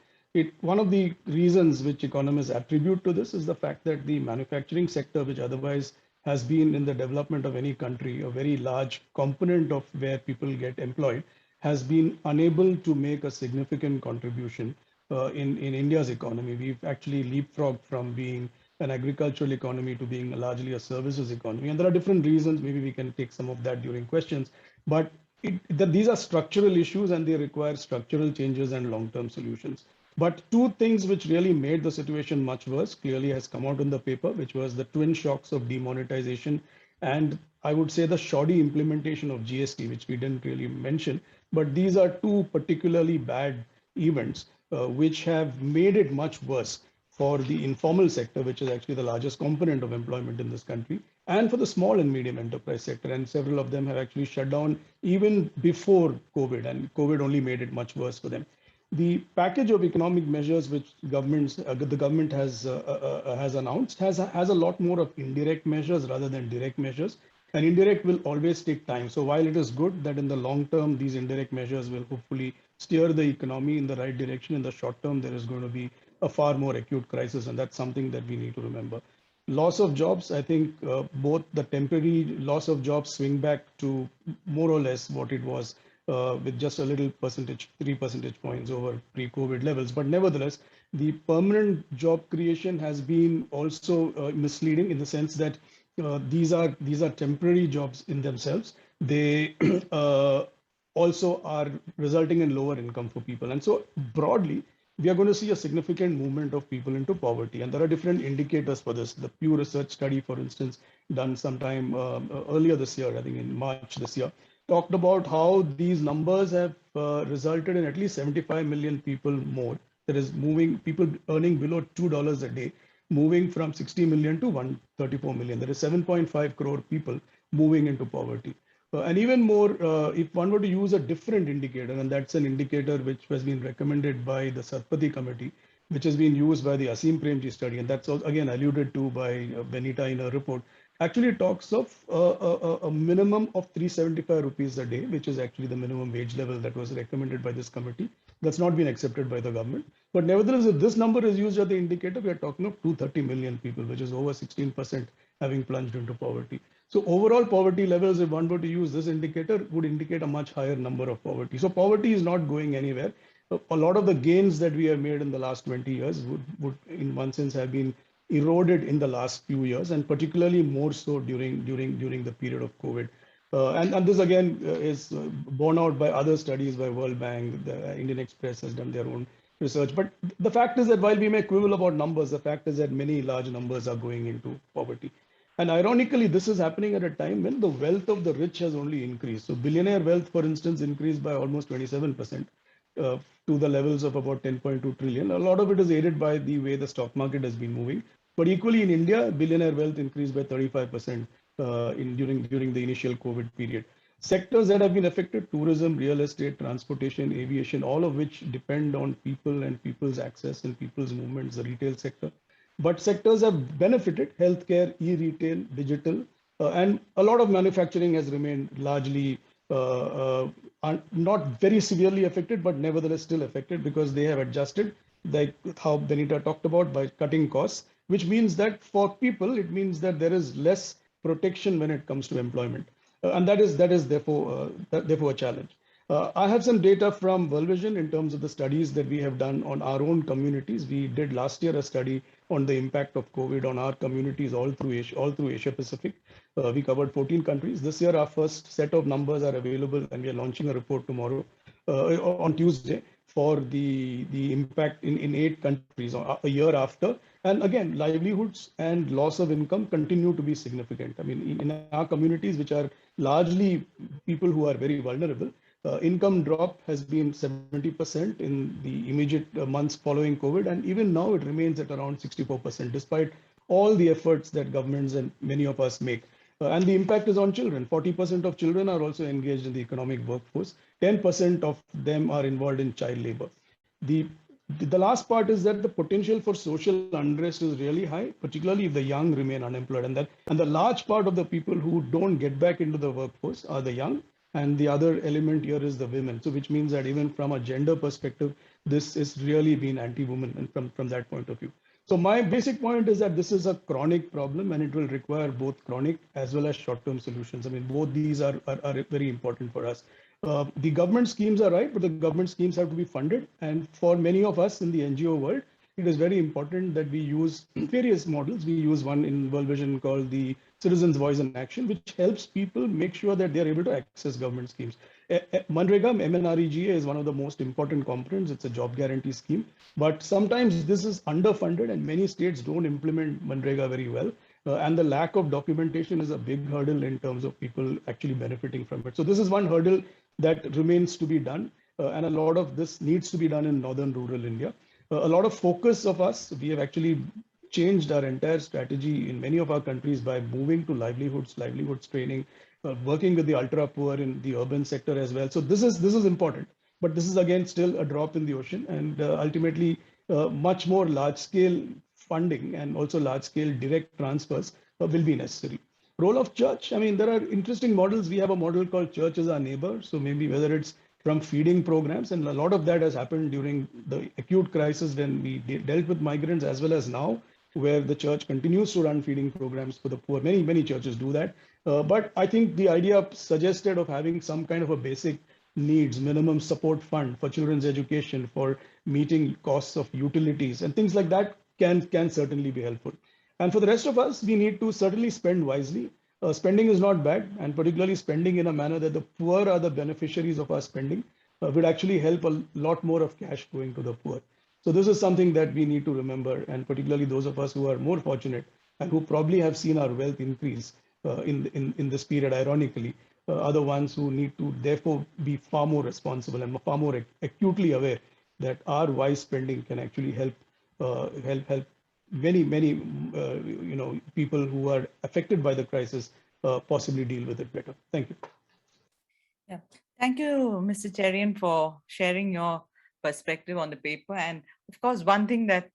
D: One of the reasons which economists attribute to this is the fact that the manufacturing sector, which otherwise has been in the development of any country, a very large component of where people get employed, has been unable to make a significant contribution in India's economy. We've actually leapfrogged from being an agricultural economy to being largely a services economy. And there are different reasons. Maybe we can take some of that during questions. But these are structural issues and they require structural changes and long-term solutions. But two things which really made the situation much worse clearly has come out in the paper, which was the twin shocks of demonetization and I would say the shoddy implementation of GST, which we didn't really mention. But these are two particularly bad events which have made it much worse for the informal sector, which is actually the largest component of employment in this country, and for the small and medium enterprise sector. And several of them have actually shut down even before COVID, and COVID only made it much worse for them. The package of economic measures which the government has announced has a lot more of indirect measures rather than direct measures. And indirect will always take time. So while it is good that in the long term, these indirect measures will hopefully steer the economy in the right direction, in the short term, there is going to be a far more acute crisis. And that's something that we need to remember. Loss of jobs, I think both the temporary loss of jobs swing back to more or less what it was with just a little percentage, 3 percentage points over pre-COVID levels. But nevertheless, the permanent job creation has been also misleading in the sense that these are temporary jobs in themselves. They also are resulting in lower income for people. And so broadly, we are going to see a significant movement of people into poverty. And there are different indicators for this. The Pew Research study, for instance, done sometime earlier this year, I think in March this year, talked about how these numbers have resulted in at least 75 million people more. That is moving people earning below $2 a day, moving from 60 million to 134 million. There is 7.5 crore people moving into poverty. And even more, if one were to use a different indicator, and that's an indicator which has been recommended by the Satpathy Committee, which has been used by the Asim Premji study, and that's also, again alluded to by Benita in her report, actually talks of a minimum of 375 rupees a day, which is actually the minimum wage level that was recommended by this committee. That's not been accepted by the government. But nevertheless, if this number is used as the indicator, we are talking of 230 million people, which is over 16% having plunged into poverty. So overall poverty levels, if one were to use this indicator, would indicate a much higher number of poverty. So poverty is not going anywhere. A lot of the gains that we have made in the last 20 years would in one sense have been eroded in the last few years, and particularly more so during the period of COVID. And this again is borne out by other studies by World Bank. The Indian Express has done their own research. But the fact is that while we may quibble about numbers, the fact is that many large numbers are going into poverty. And ironically, this is happening at a time when the wealth of the rich has only increased. So billionaire wealth, for instance, increased by almost 27%. To the levels of about 10.2 trillion. A lot of it is aided by the way the stock market has been moving. But equally in India, billionaire wealth increased by 35% during the initial COVID period. Sectors that have been affected: tourism, real estate, transportation, aviation, all of which depend on people and people's access and people's movements, the retail sector. But sectors have benefited: healthcare, e-retail, digital, and a lot of manufacturing has remained largely not very severely affected, but nevertheless still affected because they have adjusted, like how Benita talked about, by cutting costs, which means that for people, it means that there is less protection when it comes to employment. And that is therefore a challenge. I have some data from World Vision in terms of the studies that we have done on our own communities. We did last year a study on the impact of COVID on our communities all through Asia Pacific. We covered 14 countries. This year, our first set of numbers are available, and we are launching a report tomorrow, on Tuesday, for the impact in 8 countries a year after. And again, livelihoods and loss of income continue to be significant. I mean, in our communities, which are largely people who are very vulnerable, income drop has been 70% in the immediate months following COVID, and even now it remains at around 64%, despite all the efforts that governments and many of us make. And the impact is on children. 40% of children are also engaged in the economic workforce. 10% of them are involved in child labor. The last part is that the potential for social unrest is really high, particularly if the young remain unemployed. And the large part of the people who don't get back into the workforce are the young. And the other element here is the women. So which means that even from a gender perspective, this is really been anti-woman and from that point of view. So my basic point is that this is a chronic problem, and it will require both chronic as well as short-term solutions. I mean, both these are very important for us. The government schemes are right, but the government schemes have to be funded. And for many of us in the NGO world, it is very important that we use various models. We use one in World Vision called the Citizens' Voice in Action, which helps people make sure that they are able to access government schemes. Manrega, MNREGA, is one of the most important components. It's a job guarantee scheme, but sometimes this is underfunded and many states don't implement Manrega very well. And the lack of documentation is a big hurdle in terms of people actually benefiting from it. So this is one hurdle that remains to be done. And a lot of this needs to be done in northern rural India. A lot of focus of us, we have actually changed our entire strategy in many of our countries by moving to livelihoods training, working with the ultra poor in the urban sector as well. So this is important, but this is again still a drop in the ocean, and ultimately much more large scale funding and also large scale direct transfers will be necessary. Role of church, I mean, there are interesting models. We have a model called Church as Our Neighbor. So maybe whether it's from feeding programs, and a lot of that has happened during the acute crisis when we dealt with migrants, as well as now, where the church continues to run feeding programs for the poor. Many churches do that. But I think the idea suggested of having some kind of a basic needs minimum support fund for children's education, for meeting costs of utilities and things like that can certainly be helpful. And for the rest of us, we need to certainly spend wisely. Spending is not bad, and particularly spending in a manner that the poor are the beneficiaries of our spending would actually help a lot more of cash going to the poor. So this is something that we need to remember, and particularly those of us who are more fortunate and who probably have seen our wealth increase in this period, ironically, are the ones who need to therefore be far more responsible and far more acutely aware that our wise spending can actually help many people who are affected by the crisis possibly deal with it better. Thank you.
A: Yeah. Thank you, Mr. Cherian, for sharing your perspective on the paper. And of course, one thing that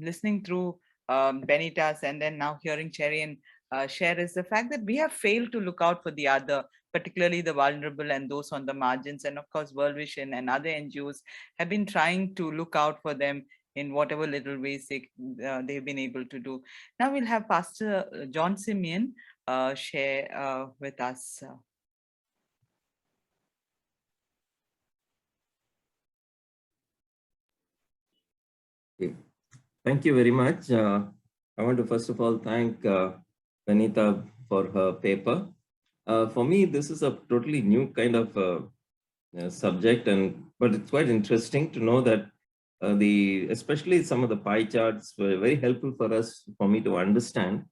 A: listening through Benita's and then now hearing Cherian share is the fact that we have failed to look out for the other, particularly the vulnerable and those on the margins. And of course, World Vision and other NGOs have been trying to look out for them in whatever little ways they've been able to do. Now we'll have Pastor John Simeon share with us.
E: Okay. Thank you very much. I want to first of all thank Benita for her paper. For me, this is a totally new kind of subject, but it's quite interesting to know that especially some of the pie charts were very helpful for me to understand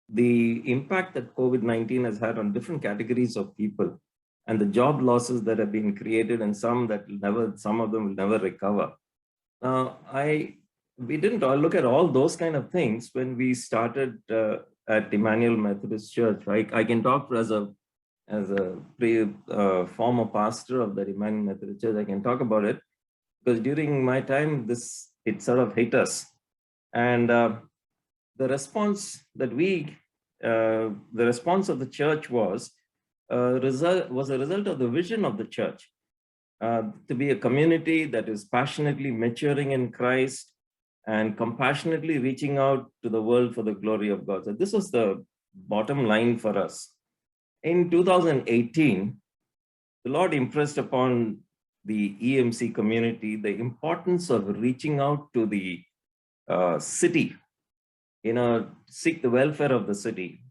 E: the impact that COVID-19 has had on different categories of people and the job losses that have been created, and some of them will never recover. Now, we didn't all look at all those kind of things when we started at Emmanuel Methodist Church, right? I can talk as a former pastor of the Emmanuel Methodist Church. I can talk about it because during my time, it sort of hit us, and the response of the church was a result of the vision of the church. To be a community that is passionately maturing in Christ and compassionately reaching out to the world for the glory of God. So this was the bottom line for us. In 2018, the Lord impressed upon the EMC community the importance of reaching out to the city, seek the welfare of the city.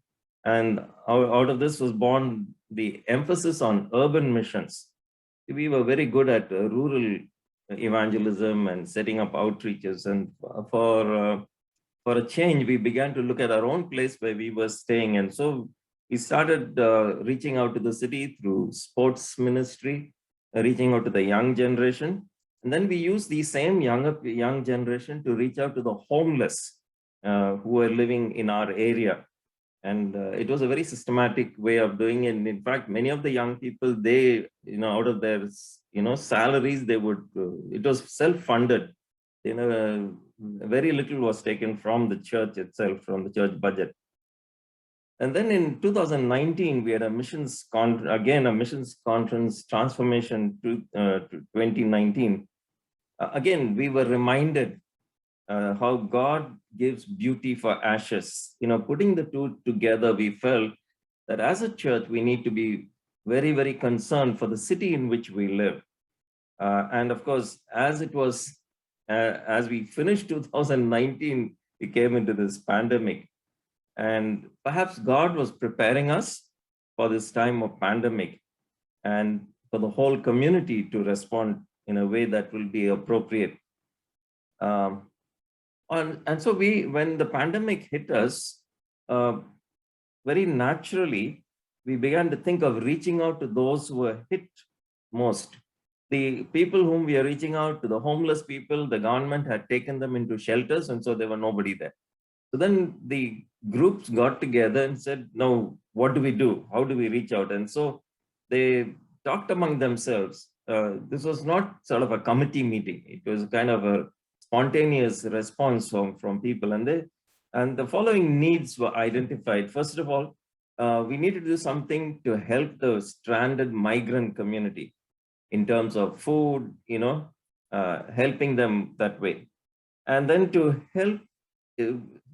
E: And out of this was born the emphasis on urban missions. We were very good at rural evangelism and setting up outreaches. And for a change, we began to look at our own place where we were staying. And so we started reaching out to the city through sports ministry, reaching out to the young generation. And then we used the same young generation to reach out to the homeless who were living in our area. And it was a very systematic way of doing it. And in fact, many of the young people, out of their, salaries, it was self-funded. Very little was taken from the church itself, from the church budget. And then in 2019, we had a missions conference, transformation to 2019. Again, we were reminded how God gives beauty for ashes. Putting the two together, we felt that as a church, we need to be very, very concerned for the city in which we live. And of course, as we finished 2019, we came into this pandemic. And perhaps God was preparing us for this time of pandemic and for the whole community to respond in a way that will be appropriate. And so when the pandemic hit us, very naturally, we began to think of reaching out to those who were hit most. The people whom we are reaching out to, the homeless people, the government had taken them into shelters, and so there were nobody there. So then the groups got together and said, no, what do we do? How do we reach out? And so they talked among themselves. This was not sort of a committee meeting. It was kind of a spontaneous response from people, and the following needs were identified. First of all, we needed to do something to help the stranded migrant community in terms of food, helping them that way. And then to help,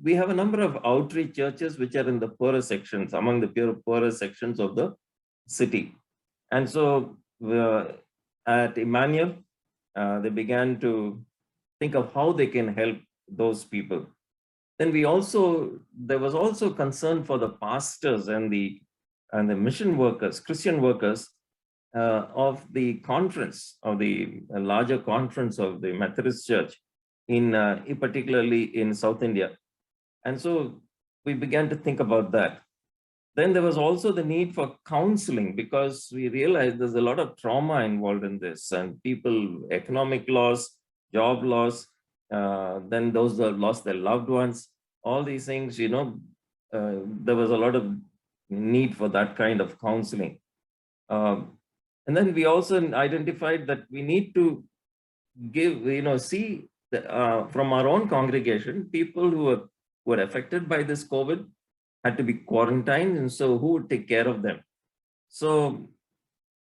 E: we have a number of outreach churches which are in the poorer sections, among the poorer sections of the city. And so at Emmanuel, they began to think of how they can help those people. Then there was also concern for the pastors and the mission workers, Christian workers of the conference, of the larger conference of the Methodist Church, particularly in South India. And so we began to think about that. Then there was also the need for counseling, because we realized there's a lot of trauma involved in this, and people, economic loss, job loss, then those that lost their loved ones, all these things, there was a lot of need for that kind of counseling. And then we also identified that we need to see from our own congregation, people who were affected by this COVID had to be quarantined, and so who would take care of them? So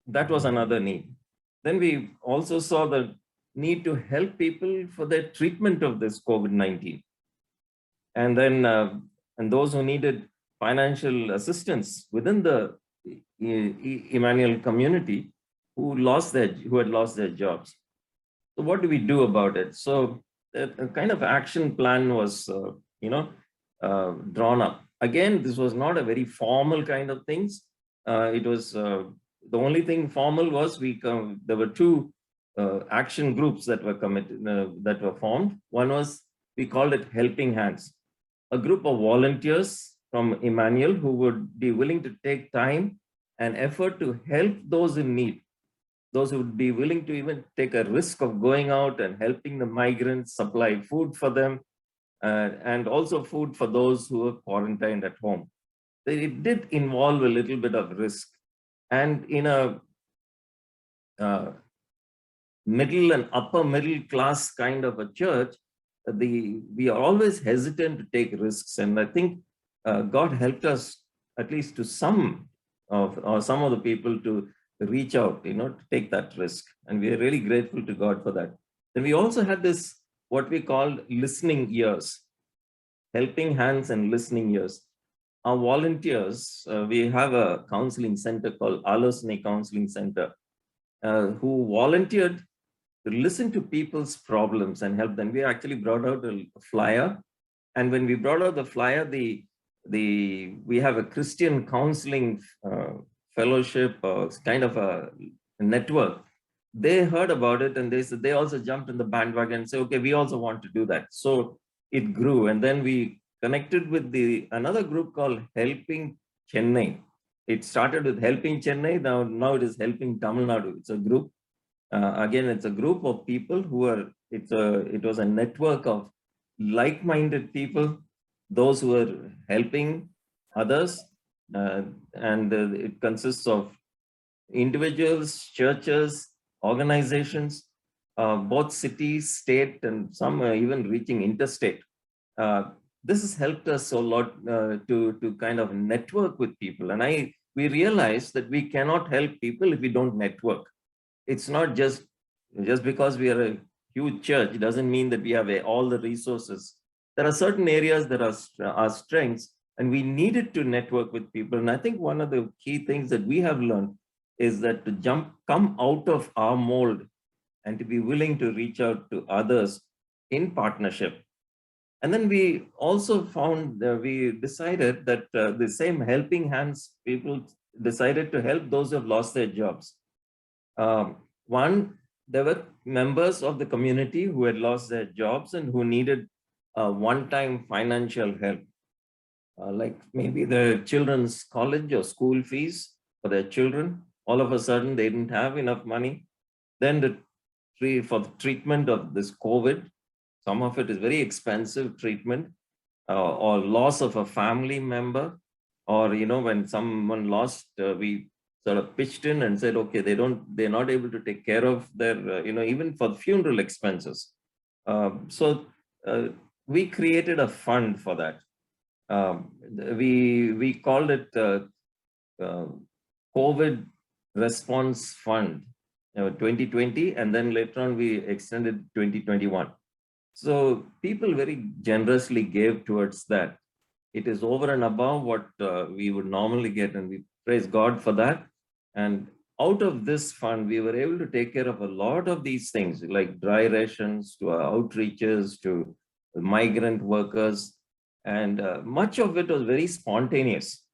E: that was another need. Then we also saw the need to help people for their treatment of this COVID-19. And then, and those who needed financial assistance within the Emmanuel community who had lost their jobs. So what do we do about it? So a kind of action plan was, drawn up. Again, this was not a very formal kind of things. It was the only thing formal was there were two action groups that were that were formed. One was, we called it Helping Hands, a group of volunteers from Emmanuel who would be willing to take time and effort to help those in need. Those who would be willing to even take a risk of going out and helping the migrants, supply food for them, and also food for those who were quarantined at home. It did involve a little bit of risk. And in a middle and upper middle class kind of a church, we are always hesitant to take risks. And I think God helped us, at least to some of the people, to reach out, to take that risk. And we are really grateful to God for that. Then we also had this, what we called listening ears, Helping Hands and listening ears. Our volunteers, we have a counseling center called Alosane Counseling Center, who volunteered to listen to people's problems and help them. We actually brought out a flyer. And when we brought out the flyer, we have a Christian counseling fellowship, kind of a network. They heard about it, and they said they also jumped in the bandwagon and said, okay, we also want to do that. So it grew. And then we connected with another group called Helping Chennai. It started with Helping Chennai. Now it is Helping Tamil Nadu. It's a group. Again, it's a group of people it was a network of like-minded people, those who are helping others. And it consists of individuals, churches, organizations, both cities, state, and some are even reaching interstate. This has helped us a lot to kind of network with people. And we realized that we cannot help people if we don't network. It's not just because we are a huge church doesn't mean that we have all the resources. There are certain areas that are our strengths, and we needed to network with people. And I think one of the key things that we have learned is that to come out of our mold and to be willing to reach out to others in partnership. And then we also found, we decided that the same Helping Hands people decided to help those who have lost their jobs. One, there were members of the community who had lost their jobs and who needed one-time financial help, like maybe the children's college or school fees for their children. All of a sudden, they didn't have enough money. Then for the treatment of this COVID, some of it is very expensive treatment, or loss of a family member, or when someone lost, we sort of pitched in and said, okay, they're not able to take care of their, even for funeral expenses. So we created a fund for that. We called it COVID Response Fund 2020, and then later on we extended 2021. So people very generously gave towards that. It is over and above what we would normally get, and we praise God for that. And out of this fund, we were able to take care of a lot of these things, like dry rations, to outreaches, to migrant workers, and much of it was very spontaneous.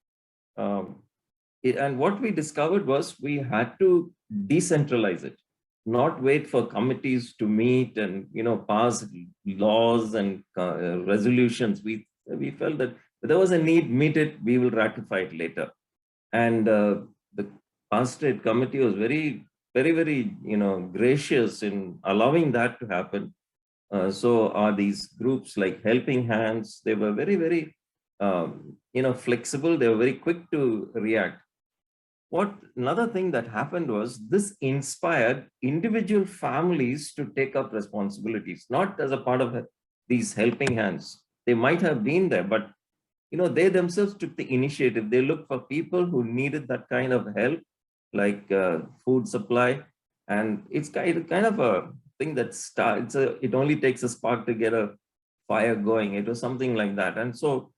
E: And what we discovered was we had to decentralize it, not wait for committees to meet and pass laws and resolutions. We felt that If there was a need, meet it, we will ratify it later. And the pastorate committee was very, very, gracious in allowing that to happen. So are these groups like Helping Hands. They were very, very, flexible. They were very quick to react. Another thing that happened was this inspired individual families to take up responsibilities, not as a part of these Helping Hands. They might have been there, but they themselves took the initiative. They looked for people who needed that kind of help, like food supply. And it's kind of a thing that starts, it only takes a spark to get a fire going. It was something like that. And so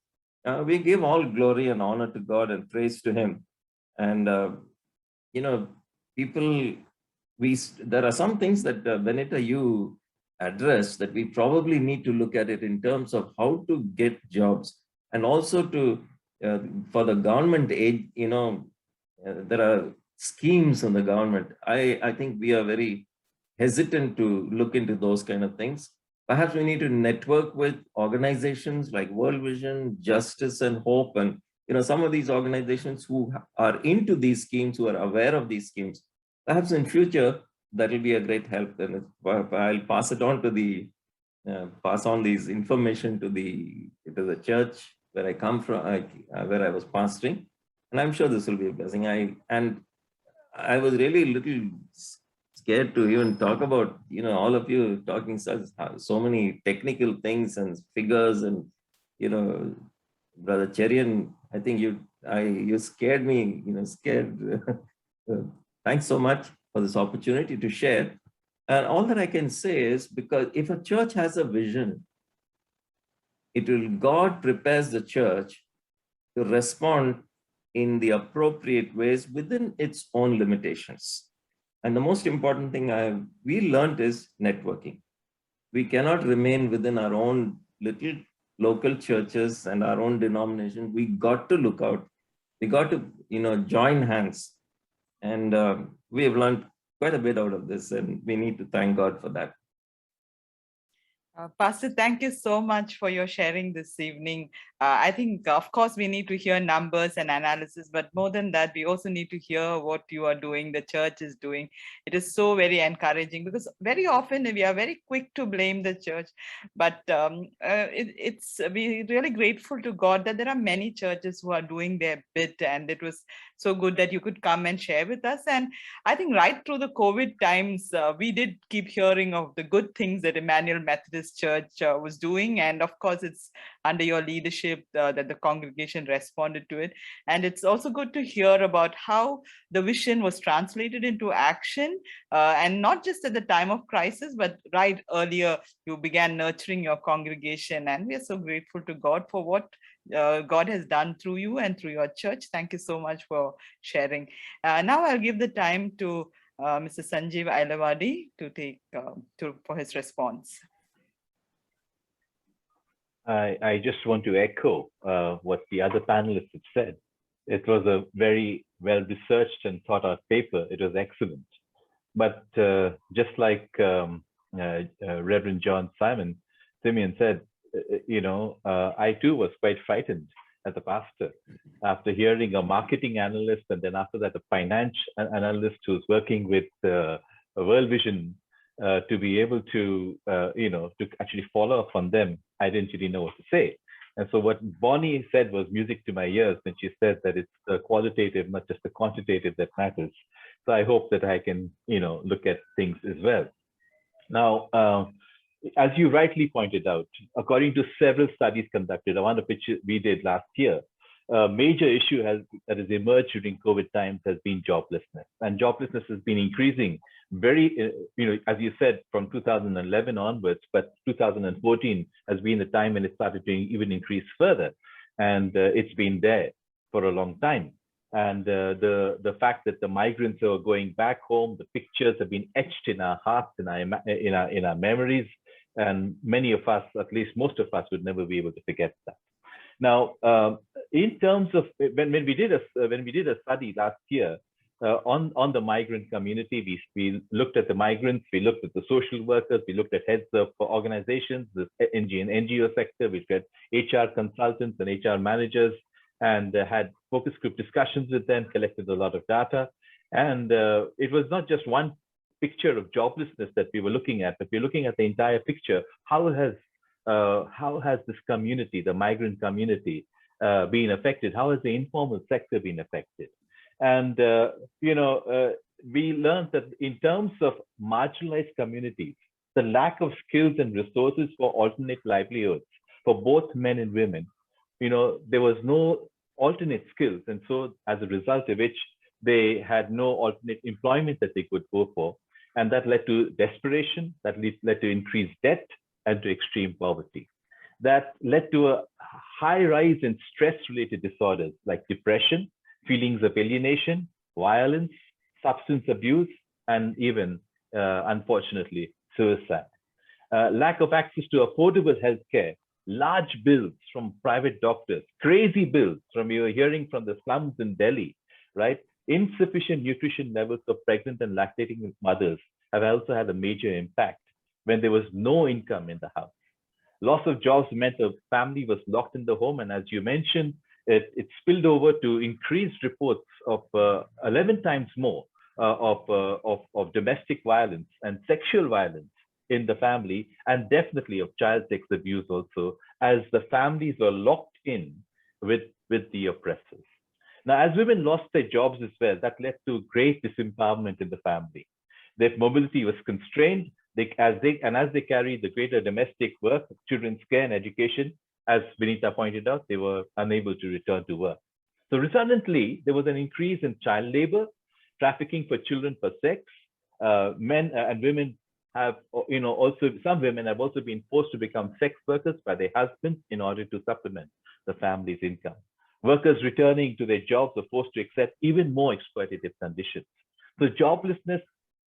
E: we give all glory and honor to God and praise to him. And, people, there are some things that Benita, you address that we probably need to look at it in terms of how to get jobs. And also for the government aid, there are schemes in the government. I think we are very hesitant to look into those kind of things. Perhaps we need to network with organizations like World Vision, Justice and Hope, and some of these organizations who are into these schemes, who are aware of these schemes. Perhaps in future, that will be a great help. And I'll pass it on to pass on these information to the church where I come from, where I was pastoring. And I'm sure this will be a blessing. I was really a little scared to even talk about, all of you talking so many technical things and figures and, Brother Cherian, I think you scared me, scared. Thanks so much for this opportunity to share. And all that I can say is, because if a church has a vision, God prepares the church to respond in the appropriate ways within its own limitations. And the most important thing we learned is networking. We cannot remain within our own little local churches and our own denomination. We got to look out. We got to, join hands. And we have learned quite a bit out of this, and we need to thank God for that.
A: Pastor, thank you so much for your sharing this evening. I think, of course, we need to hear numbers and analysis, but more than that, we also need to hear what you are doing, the church is doing. It is so very encouraging, because very often we are very quick to blame the church, but we're really grateful to God that there are many churches who are doing their bit, and it was so good that you could come and share with us. And I think right through the COVID times, we did keep hearing of the good things that Emmanuel Methodist Church was doing. And of course, it's under your leadership that the congregation responded to it. And it's also good to hear about how the vision was translated into action, and not just at the time of crisis, but right earlier, you began nurturing your congregation. And we are so grateful to God for what God has done through you and through your church. Thank you so much for sharing. Now I'll give the time to Mr. Sanjeev Ailavadi to take for his response.
F: I just want to echo what the other panelists have said. It was a very well-researched and thought-out paper. It was excellent. But just like Reverend John Simeon said, I too was quite frightened as a pastor after hearing a marketing analyst, and then after that a finance analyst who's working with World Vision to be able to, to actually follow up on them. I didn't really know what to say. And so what Bonnie said was music to my ears when she said that it's the qualitative, not just the quantitative, that matters. So I hope that I can, look at things as well. Now, as you rightly pointed out, according to several studies conducted, one of which we did last year, a major issue that has emerged during COVID times has been joblessness. And joblessness has been increasing very, as you said, from 2011 onwards, but 2014 has been the time when it started to even increase further. And it's been there for a long time. And the fact that the migrants are going back home, the pictures have been etched in our hearts, in our memories. And many of us, at least most of us, would never be able to forget that. Now, in terms of when we did a study last year, on the migrant community. We looked at the migrants, we looked at the social workers, we looked at heads of organizations, the NGO sector, we looked at HR consultants and HR managers, and had focus group discussions with them, collected a lot of data. And it was not just one picture of joblessness that we were looking at, but we're looking at the entire picture. How has this community, the migrant community, been affected? How has the informal sector been affected? And we learned that in terms of marginalized communities, the lack of skills and resources for alternate livelihoods for both men and women, there was no alternate skills. And so as a result of which, they had no alternate employment that they could go for. And that led to desperation, that led to increased debt and to extreme poverty. That led to a high rise in stress-related disorders like depression, feelings of alienation, violence, substance abuse, and even, unfortunately, suicide. Lack of access to affordable healthcare, large bills from private doctors, crazy bills from you're hearing from the slums in Delhi, right? Insufficient nutrition levels of pregnant and lactating mothers have also had a major impact when there was no income in the house. Loss of jobs meant the family was locked in the home, and as you mentioned, it spilled over to increased reports of 11 times more of domestic violence and sexual violence in the family, and definitely of child sex abuse also, as the families were locked in with the oppressors. Now, as women lost their jobs as well, that led to great disempowerment in the family. Their mobility was constrained, as they carried the greater domestic work, children's care and education, as Benita pointed out, they were unable to return to work. So resultantly, there was an increase in child labor, trafficking for children for sex. Men and women have, also some women have also been forced to become sex workers by their husbands in order to supplement the family's income. Workers returning to their jobs are forced to accept even more exploitative conditions. So joblessness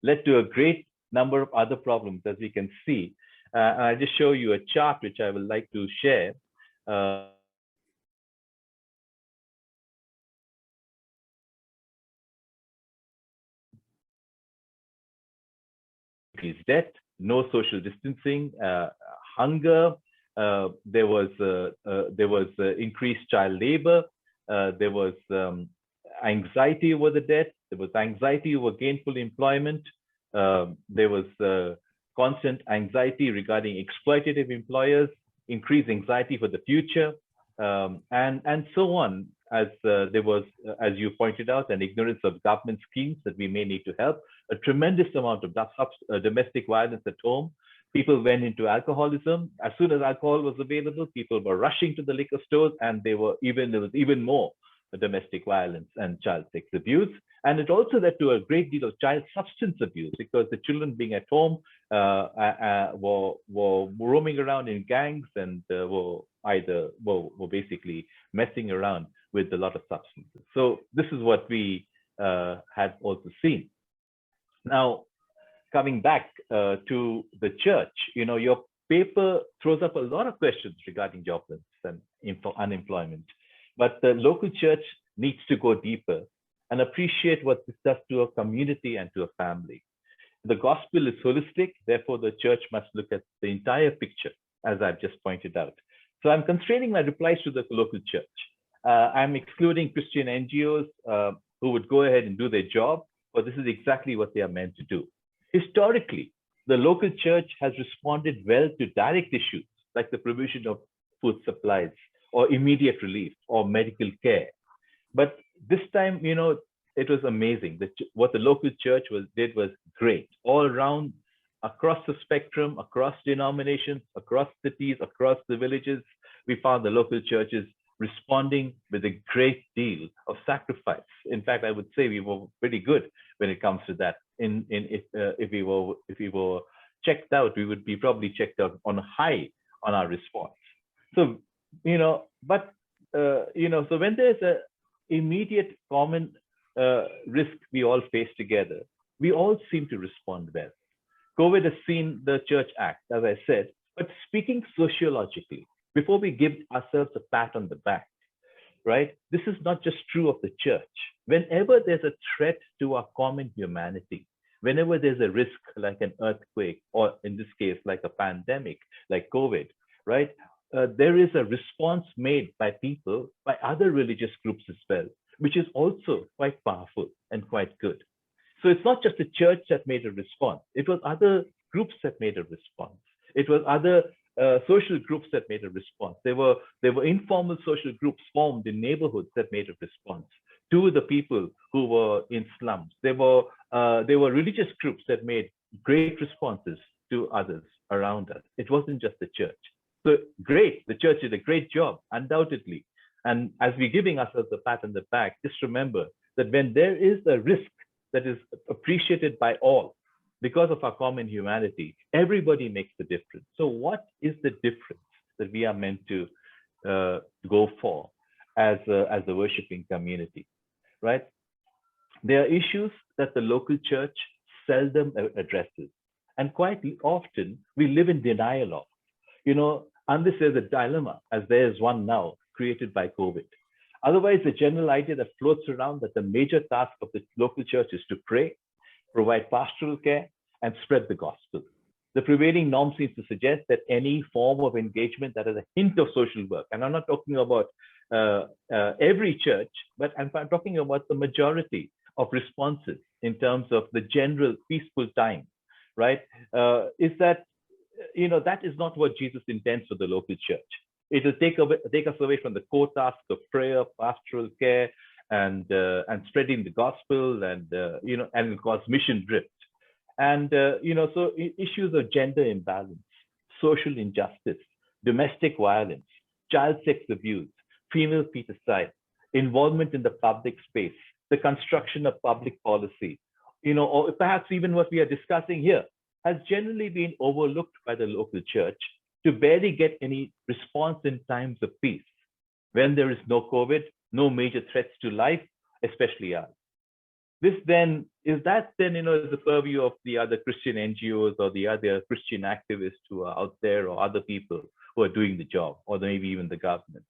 F: led to a great number of other problems, as we can see. And I'll just show you a chart which I would like to share. Increased debt, no social distancing, hunger. There was increased child labor. There was anxiety over the debt. There was anxiety over gainful employment. There was constant anxiety regarding exploitative employers, increased anxiety for the future, and so on. As there was, as you pointed out, an ignorance of government schemes that we may need to help, a tremendous amount of domestic violence at home. People went into alcoholism. As soon as alcohol was available, people were rushing to the liquor stores, and there was even more domestic violence and child sex abuse. And it also led to a great deal of child substance abuse, because the children being at home were roaming around in gangs and were basically messing around with a lot of substances. So this is what we had also seen. Now, coming back to the church, your paper throws up a lot of questions regarding joblessness and unemployment, but the local church needs to go deeper and appreciate what this does to a community and to a family. The gospel is holistic, therefore the church must look at the entire picture, as I've just pointed out. So I'm constraining my replies to the local church. I'm excluding Christian NGOs who would go ahead and do their job, but this is exactly what they are meant to do. Historically, the local church has responded well to direct issues like the provision of food supplies or immediate relief or medical care. But this time, it was amazing. What the local church did was great. All around, across the spectrum, across denominations, across cities, across the villages, we found the local churches responding with a great deal of sacrifice. In fact, I would say we were pretty good when it comes to that. If we were checked out, we would be probably checked out on high on our response. So, so when there's a immediate common risk we all face together, we all seem to respond well. COVID has seen the church act, as I said, but speaking sociologically, before we give ourselves a pat on the back, right? This is not just true of the church. Whenever there's a threat to our common humanity, whenever there's a risk like an earthquake, or in this case, like a pandemic, like COVID, right? There is a response made by people, by other religious groups as well, which is also quite powerful and quite good. So it's not just the church that made a response. It was other groups that made a response. It was other social groups that made a response. There were informal social groups formed in neighborhoods that made a response to the people who were in slums. There were religious groups that made great responses to others around us. It wasn't just the church. So great, the church did a great job, undoubtedly. And as we're giving ourselves a pat on the back, just remember that when there is a risk that is appreciated by all because of our common humanity, everybody makes the difference. So what is the difference that we are meant to go for as a worshiping community, right? There are issues that the local church seldom addresses. And quite often we live in denial of, unless there's a dilemma, as there is one now created by COVID. Otherwise, the general idea that floats around that the major task of the local church is to pray, provide pastoral care, and spread the gospel. The prevailing norm seems to suggest that any form of engagement that has a hint of social work, and I'm not talking about every church, but I'm talking about the majority of responses in terms of the general peaceful time, right? Is that, that is not what Jesus intends for the local church. It will take us away from the core task of prayer, pastoral care, and spreading the gospel, and and it cause mission drift. And so issues of gender imbalance, social injustice, domestic violence, child sex abuse, female feticide, involvement in the public space, the construction of public policy, or perhaps even what we are discussing here, has generally been overlooked by the local church to barely get any response in times of peace. When there is no COVID, no major threats to life, especially ours. This then, is the purview of the other Christian NGOs or the other Christian activists who are out there, or other people who are doing the job, or maybe even the government.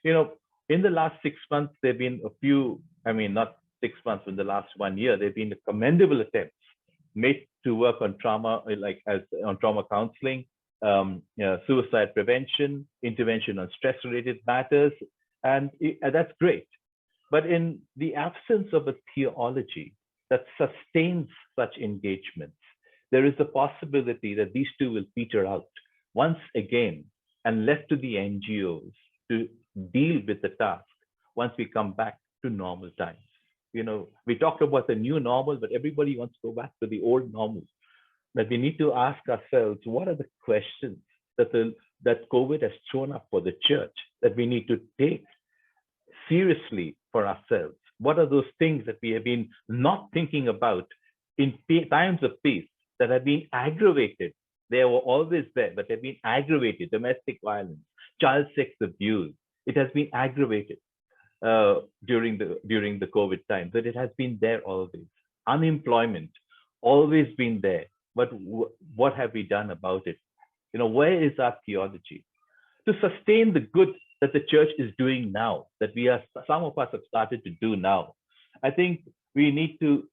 F: In the last 6 months, there have been a few, not 6 months, in the last 1 year, there have been commendable attempts made to work on trauma, on trauma counseling, suicide prevention, intervention on stress-related matters, and that's great. But in the absence of a theology that sustains such engagements, there is a possibility that these two will peter out once again and left to the NGOs to deal with the task once we come back to normal times. We talked about the new normal, but everybody wants to go back to the old normal. But we need to ask ourselves, what are the questions that COVID has thrown up for the church that we need to take seriously for ourselves? What are those things that we have been not thinking about in times of peace that have been aggravated? They were always there, but they've been aggravated. Domestic violence, child sex abuse, it has been aggravated during the COVID time, but it has been there always. Unemployment, always been there. But what have we done about it? Where is our theology? To sustain the good that the church is doing now, that some of us have started to do now, I think we need to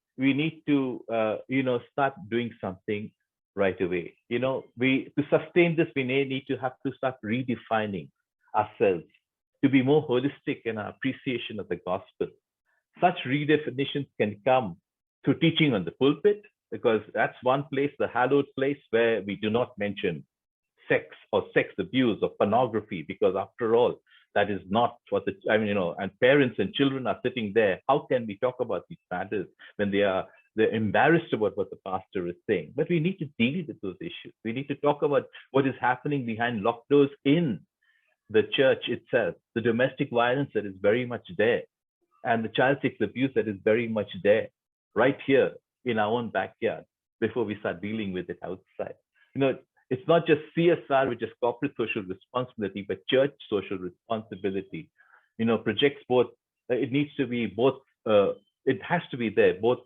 F: start doing something right away. To sustain this, we need to start redefining ourselves to be more holistic in our appreciation of the gospel. Such redefinitions can come through teaching on the pulpit, because that's one place, the hallowed place, where we do not mention sex or sex abuse or pornography, because after all, that is not what and parents and children are sitting there. How can we talk about these matters when they're embarrassed about what the pastor is saying? But we need to deal with those issues. We need to talk about what is happening behind locked doors in the church itself, the domestic violence that is very much there, and the child sex abuse that is very much there, right here in our own backyard, before we start dealing with it outside. It's not just CSR, which is corporate social responsibility, but church social responsibility. Projects both. It needs to be both. It has to be there, both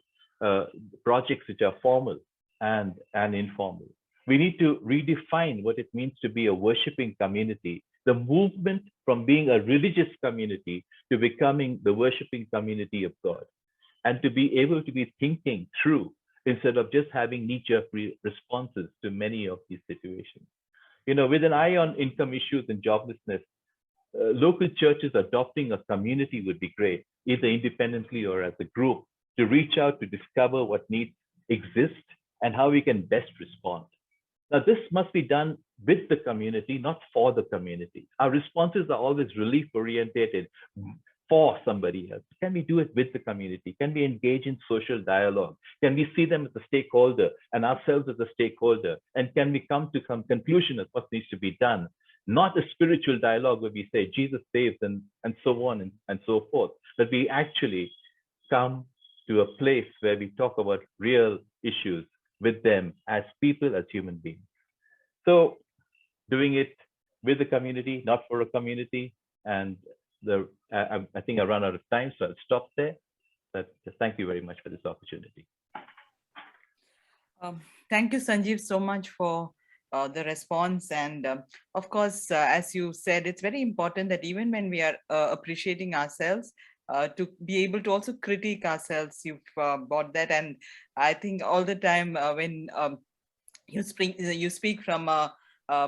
F: projects which are formal and informal. We need to redefine what it means to be a worshiping community. The movement from being a religious community to becoming the worshiping community of God, and to be able to be thinking through instead of just having knee-jerk responses to many of these situations. With an eye on income issues and joblessness, local churches adopting a community would be great, either independently or as a group, to reach out to discover what needs exist and how we can best respond. Now, this must be done with the community, not for the community. Our responses are always relief oriented for somebody else. Can we do it with the community? Can we engage in social dialogue? Can we see them as a stakeholder and ourselves as a stakeholder? And can we come to some conclusion of what needs to be done? Not a spiritual dialogue where we say Jesus saves and so on and so forth, but we actually come to a place where we talk about real issues with them as people, as human beings. So doing it with the community, not for a community. And I think I run out of time, so I'll stop there. But thank you very much for this opportunity.
A: Thank you, Sanjeev, so much for the response. And of course, as you said, it's very important that even when we are appreciating ourselves, to be able to also critique ourselves. You've brought that, and I think all the time when you speak from a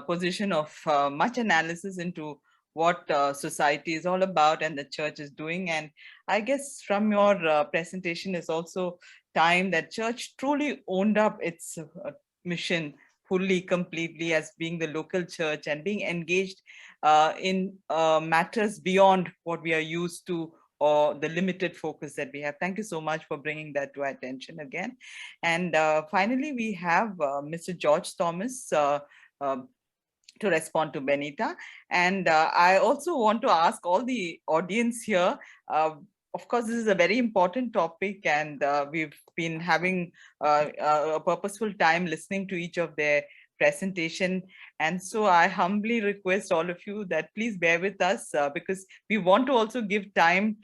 A: position of much analysis into what society is all about and the church is doing. And I guess from your presentation is also time that church truly owned up its mission fully, completely, as being the local church and being engaged in matters beyond what we are used to or the limited focus that we have. Thank you so much for bringing that to our attention again. And finally, we have Mr. George Thomas to respond to Benita. And I also want to ask all the audience here, of course, this is a very important topic, and we've been having a purposeful time listening to each of their presentation. And so I humbly request all of you that please bear with us because we want to also give time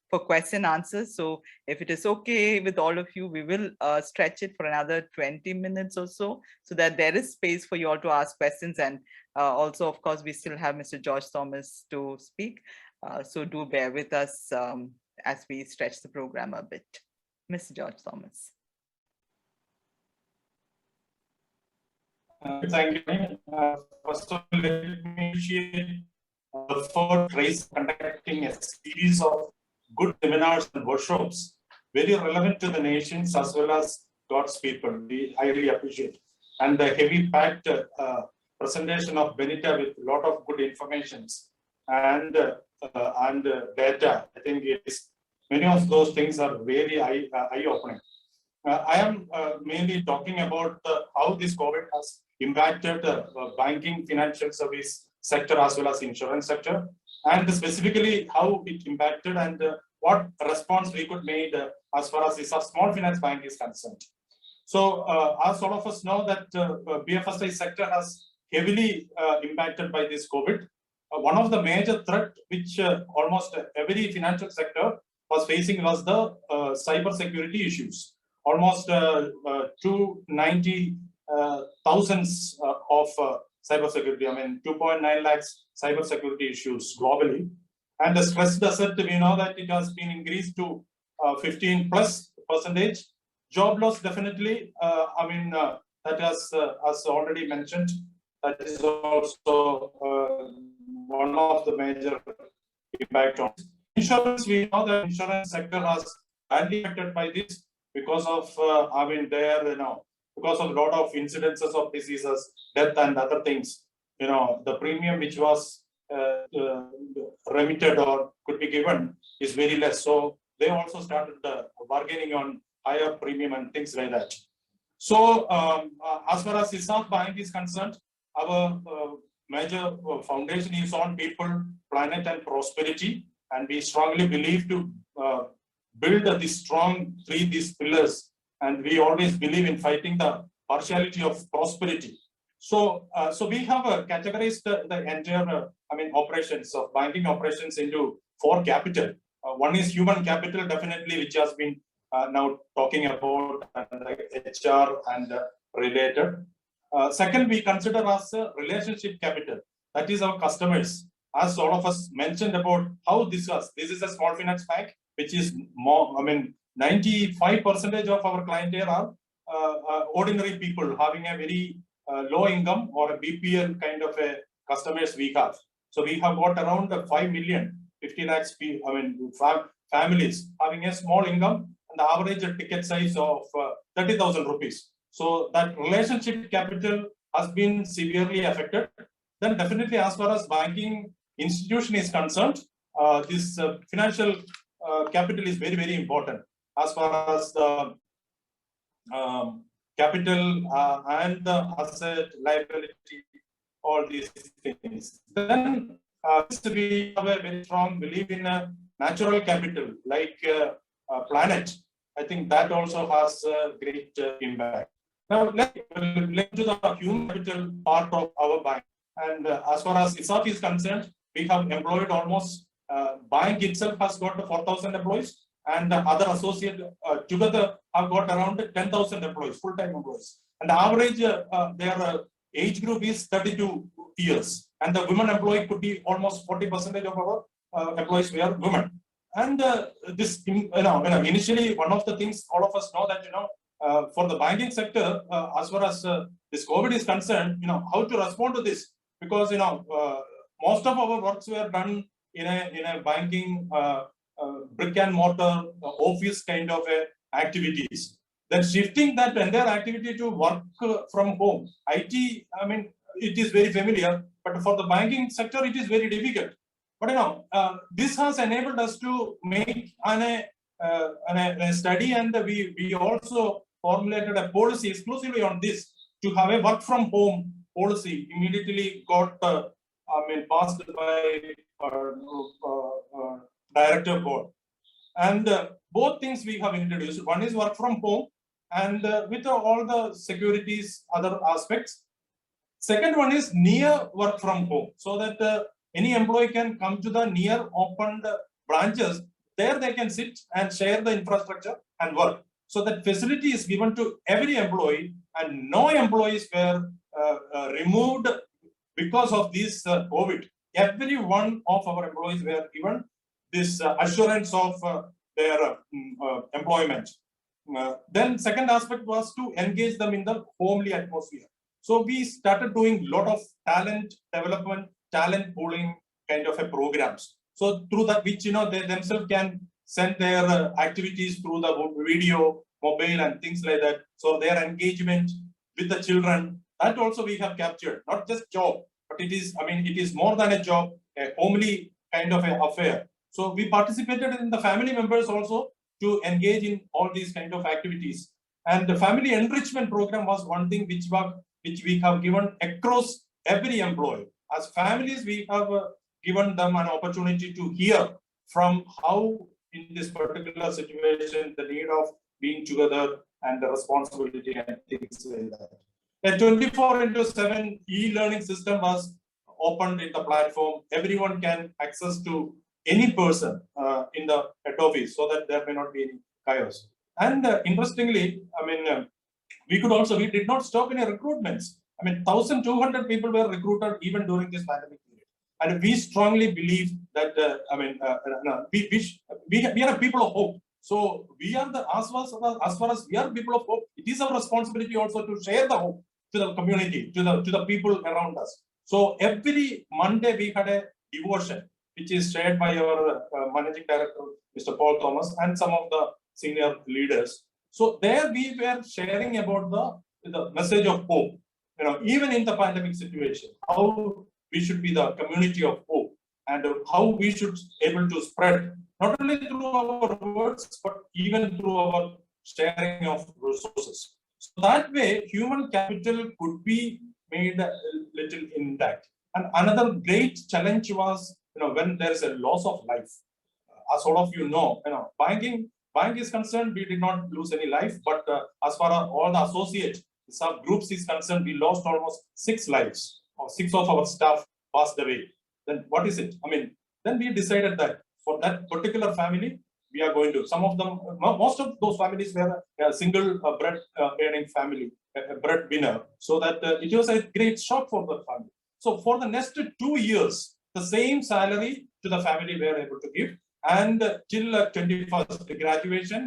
A: for question answers. So if it is okay with all of you, we will stretch it for another 20 minutes or so that there is space for you all to ask questions. And also, of course, we still have Mr. George Thomas to speak. So do bear with us as we stretch the program a bit. Mr. George Thomas.
G: Thank you. First of all, let me appreciate the effort raised conducting a series of good seminars and workshops, very relevant to the nations as well as God's people. We highly appreciate. And the heavy packed presentation of Benita with a lot of good information and data. I think many of those things are very eye-opening. I am mainly talking about how this COVID has impacted banking, financial service sector as well as insurance sector, and specifically how it impacted and what response we could make as far as the small finance bank is concerned. So as all of us know that BFSI sector has heavily impacted by this COVID. One of the major threat which almost every financial sector was facing was the cyber security issues. Almost 290,000 of cyber security, 2.9 lakhs cyber security issues globally. And the stressed asset, we know that it has been increased to 15+%. Job loss, definitely, that has, as already mentioned, that is also one of the major impact on insurance. We know that insurance sector has badly affected by this because of, because of a lot of incidences of diseases, death and other things. The premium which was remitted or could be given is very less. So they also started bargaining on higher premium and things like that. So as far as Isaac Bank is concerned, our major foundation is on people, planet and prosperity. And we strongly believe to build these these pillars. And we always believe in fighting the partiality of prosperity. So, we have categorized the entire, operations of banking operations into 4 capital. One is human capital, definitely, which has been now talking about HR and related. Second, we consider as relationship capital. That is our customers. as all of us mentioned about how this is a small finance bank, which is more, 95% of our clientele are ordinary people having a very low income or a BPL kind of a customers we have. So we have got around 5 million, 50 lakhs, families having a small income and the average ticket size of 30,000 rupees. So that relationship capital has been severely affected. Then definitely as far as banking institution is concerned, this financial capital is very, very important as far as the capital and the asset liability, all these things. Then we have a very strong belief in a natural capital like planet. I think that also has a great impact. Now let's to the human capital part of our bank. And as far as ISAF is concerned, we have employed almost, bank itself has got 4,000 employees and the other associate together have got around 10,000 employees, full-time employees. And the average, their age group is 32 years. And the women employee could be almost 40% of our employees were women. And this, initially one of the things all of us know that, for the banking sector, as far as this COVID is concerned, how to respond to this, because most of our works were done in a banking brick and mortar office kind of activities. Then shifting that entire activity to work from home, IT, it is very familiar, but for the banking sector, it is very difficult. But this has enabled us to make a study, and we also formulated a policy exclusively on this to have a work from home policy. Immediately got passed by director board, and both things we have introduced. One is work from home, and with all the securities, other aspects. Second one is near work from home, so that any employee can come to the near opened branches. There they can sit and share the infrastructure and work. So that facility is given to every employee, and no employees were removed because of this COVID. Every one of our employees were given this assurance of their employment. Then second aspect was to engage them in the homely atmosphere. So we started doing a lot of talent development, talent pooling kind of a programs. So through that, which they themselves can send their activities through the video, mobile, and things like that. So their engagement with the children, that also we have captured. Not just job, but it is, it is more than a job, a homely kind of an affair. So we participated in the family members also to engage in all these kind of activities. And the family enrichment program was one thing which we have given across every employee. As families, we have given them an opportunity to hear from how in this particular situation, the need of being together and the responsibility and things like that. A 24/7 e-learning system was opened in the platform. Everyone can access to any person in the head office, so that there may not be any chaos. And interestingly, we did not stop any recruitments. 1,200 people were recruited even during this pandemic period. And we strongly believe that, we are a people of hope. So we are as far as we are people of hope, it is our responsibility also to share the hope to the community, to the people around us. So every Monday we had a devotion, which is shared by our managing director, Mr. Paul Thomas, and some of the senior leaders. So there we were sharing about the message of hope. Even in the pandemic situation, how we should be the community of hope, and how we should able to spread not only through our words, but even through our sharing of resources. So that way, human capital could be made a little intact. And another great challenge was, when there is a loss of life. As all of you know, bank is concerned, we did not lose any life, but as far as all the associate subgroups is concerned, we lost almost 6 lives, or 6 of our staff passed away. Then what is it? Then we decided that for that particular family, we are going to, some of them, most of those families were a single bread earning family, a breadwinner. So that it was a great shock for the family. So for the next 2 years, the same salary to the family we are able to give. And till 21st graduation,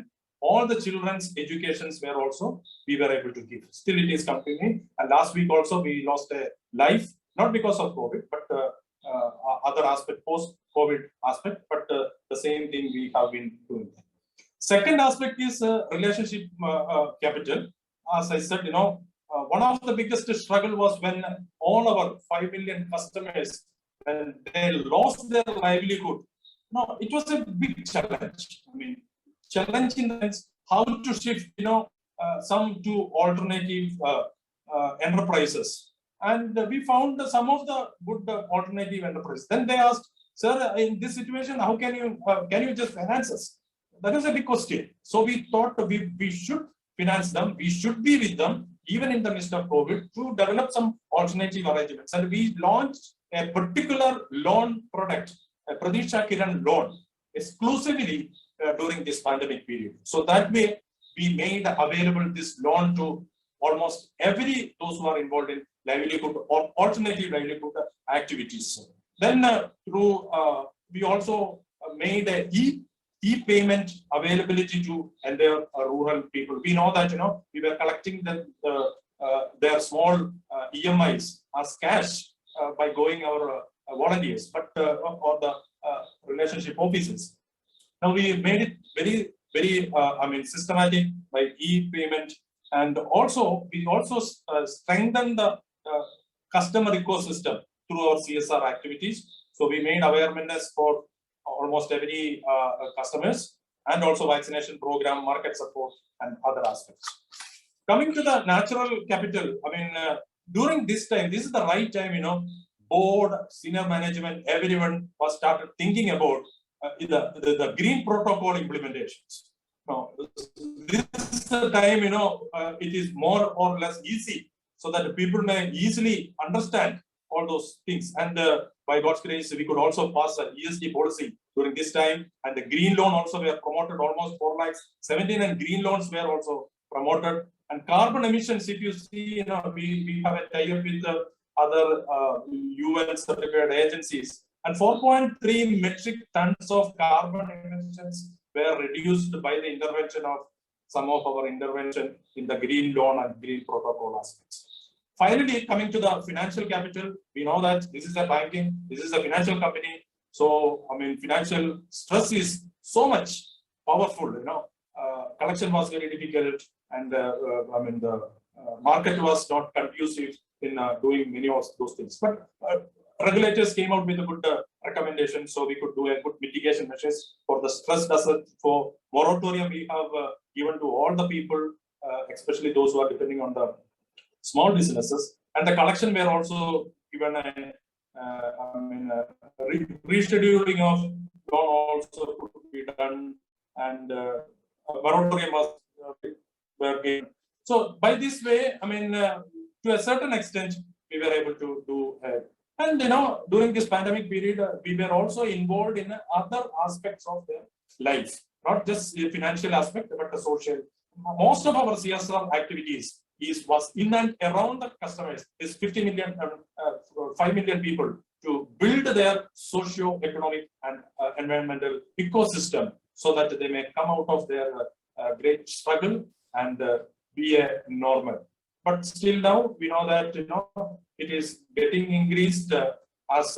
G: all the children's educations were also, we were able to give. Still it is continuing. And last week also we lost a life, not because of COVID, but other aspect, post-COVID aspect, but the same thing we have been doing. Second aspect is relationship capital. As I said, one of the biggest struggle was when all our 5 million customers, when they lost their livelihood. No, it was a big challenge. I mean, challenge in the sense how to shift, some to alternative enterprises. And we found some of the good alternative enterprises. Then they asked, sir, in this situation, how can you just finance us? That is a big question. So we thought we should finance them. We should be with them, even in the midst of COVID, to develop some alternative arrangements. And we launched a particular loan product, a Pradisha Kiran loan, exclusively during this pandemic period. So that way, we made available this loan to almost those who are involved in livelihood or alternative livelihood activities. Then we also made a e-payment availability to entire rural people. We know that we were collecting their small EMIs as cash by going our volunteers, but or the relationship offices. Now we made it very, very systematic by e-payment, and also we strengthened the customer ecosystem through our CSR activities. So we made awareness for almost every customers, and also vaccination program, market support, and other aspects. Coming to the natural capital, during this time, this is the right time, board, senior management, everyone was started thinking about the green protocol implementations. Now, this is the time, it is more or less easy, so that people may easily understand all those things. And by God's grace, we could also pass a ESG policy during this time. And the green loan also were promoted, almost 4 lakhs. 79 green loans were also promoted. And carbon emissions, if you see, we have a tie-up with other UN certified agencies. And 4.3 metric tons of carbon emissions were reduced by the intervention of some of our intervention in the green loan and green protocol aspects. Finally, coming to the financial capital, we know that this is a banking, this is a financial company. So, financial stress is so much powerful, collection was very difficult, and the market was not conducive in doing many of those things. But regulators came out with a good recommendation, so we could do a good mitigation measures for the stress desert. For moratorium, we have given to all the people, especially those who are depending on the small businesses, and the collection were also given a rescheduling of loan also could be done, and moratorium was were given. So by this way, to a certain extent, we were able to do. And during this pandemic period, we were also involved in other aspects of their life, not just the financial aspect, but the social. Most of our CSR activities was in and around the customers. Is 5 million people to build their socio-economic and environmental ecosystem, so that they may come out of their great struggle and be a normal. But still now, we know that it is getting increased. As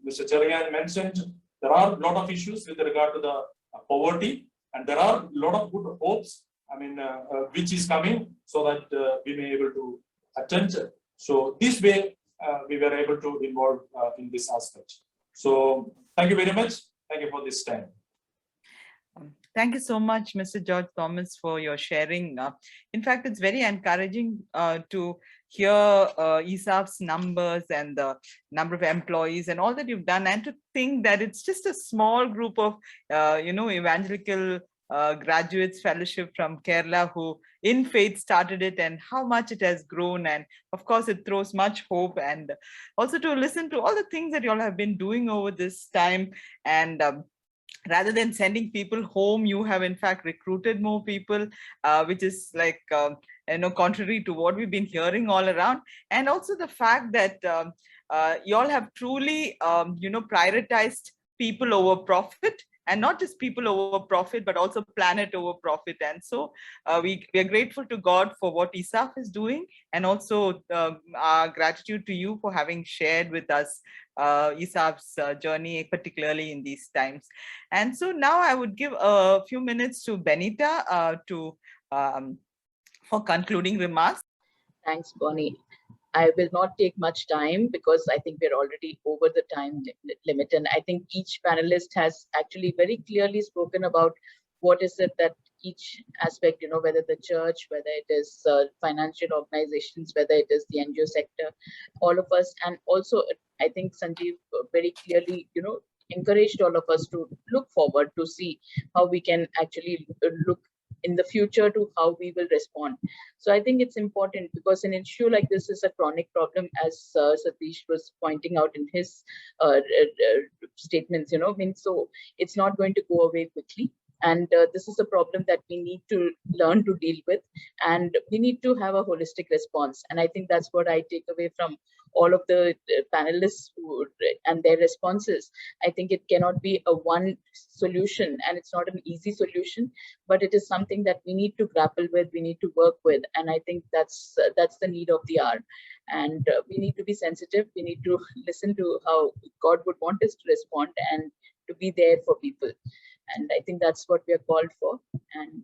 G: Mr. Cherian mentioned, there are a lot of issues with regard to the poverty, and there are a lot of good hopes, which is coming, so that we may be able to attend. So this way, we were able to involve in this aspect. So thank you very much. Thank you for this time.
A: Thank you so much, Mr. George Thomas, for your sharing. In fact, it's very encouraging to hear ESAF's numbers and the number of employees and all that you've done, and to think that it's just a small group of, evangelical graduates fellowship from Kerala who in faith started it, and how much it has grown. And of course, it throws much hope, and also to listen to all the things that you all have been doing over this time. And rather than sending people home, you have in fact recruited more people, which is like, contrary to what we've been hearing all around. And also the fact that you all have truly, prioritized people over profit, and not just people over profit, but also planet over profit. And so we are grateful to God for what ISAF is doing, and also our gratitude to you for having shared with us ISAF's journey, particularly in these times. And so now I would give a few minutes to Benita for concluding remarks.
C: Thanks, Bonnie. I will not take much time because I think we're already over the time limit. And I think each panelist has actually very clearly spoken about what is it that each aspect, whether the church, whether it is financial organizations, whether it is the NGO sector, all of us. And also, I think Sanjeev very clearly, encouraged all of us to look forward to see how we can actually look in the future to how we will respond. So I think it's important because an issue like this is a chronic problem, as Satish was pointing out in his statements, so it's not going to go away quickly. And this is a problem that we need to learn to deal with, and we need to have a holistic response. And I think that's what I take away from all of the panelists and their responses. I think it cannot be a one solution, and it's not an easy solution, but it is something that we need to grapple with, we need to work with. And I think that's the need of the hour. And we need to be sensitive, we need to listen to how God would want us to respond and to be there for people. And I think that's what we are called for. And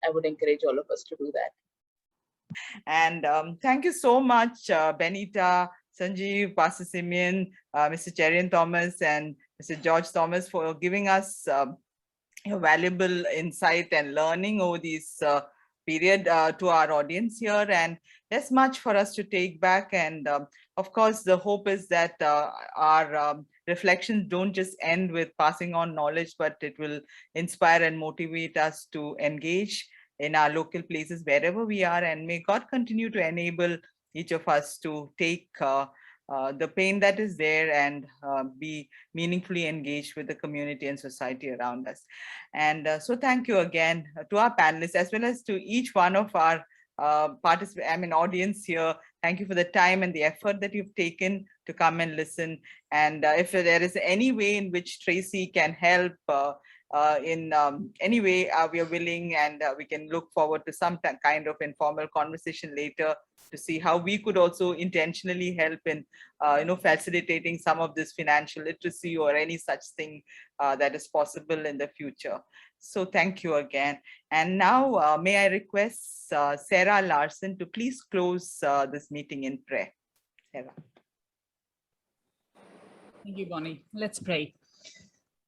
C: I would encourage all of us to do that.
A: And thank you so much, Benita, Sanjeev, Pastor Simeon, Mr. Cherian Thomas, and Mr. George Thomas, for giving us your valuable insight and learning over this period to our audience here. And there's much for us to take back. And of course, the hope is that our reflections don't just end with passing on knowledge, but it will inspire and motivate us to engage in our local places wherever we are. And may God continue to enable each of us to take the pain that is there and be meaningfully engaged with the community and society around us. And so thank you again to our panelists, as well as to each one of our audience here. Thank you for the time and the effort that you've taken to come and listen. And if there is any way in which Tracy can help in any way, we are willing, and we can look forward to some kind of informal conversation later to see how we could also intentionally help in facilitating some of this financial literacy or any such thing that is possible in the future. So thank you again. And now may I request Sarah Larson to please close this meeting in prayer. Sarah.
H: Thank you, Bonnie. Let's pray.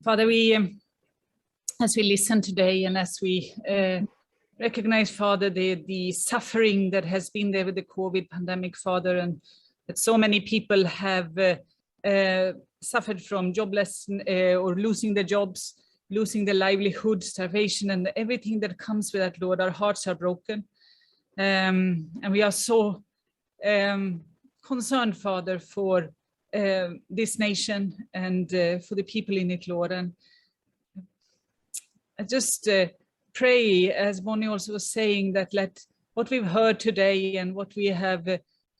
H: Father, as we listen today, and as we recognize, Father, the suffering that has been there with the COVID pandemic, Father, and that so many people have suffered from jobless or losing their jobs, losing their livelihood, starvation, and everything that comes with that, Lord. Our hearts are broken. And we are so concerned, Father, for this nation and for the people in it, Lord. And I just pray, as Bonnie also was saying, that let what we've heard today and what we have,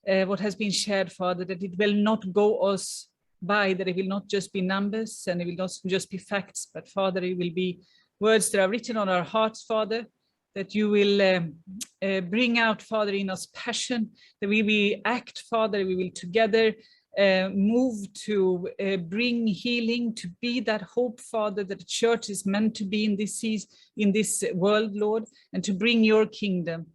H: what has been shared, Father, that it will not go us by, that it will not just be numbers and it will not just be facts, but Father, it will be words that are written on our hearts, Father, that you will bring out, Father, in us passion, that we will act, Father, we will together move to bring healing, to be that hope, Father, that the church is meant to be in this world, Lord, and to bring your kingdom.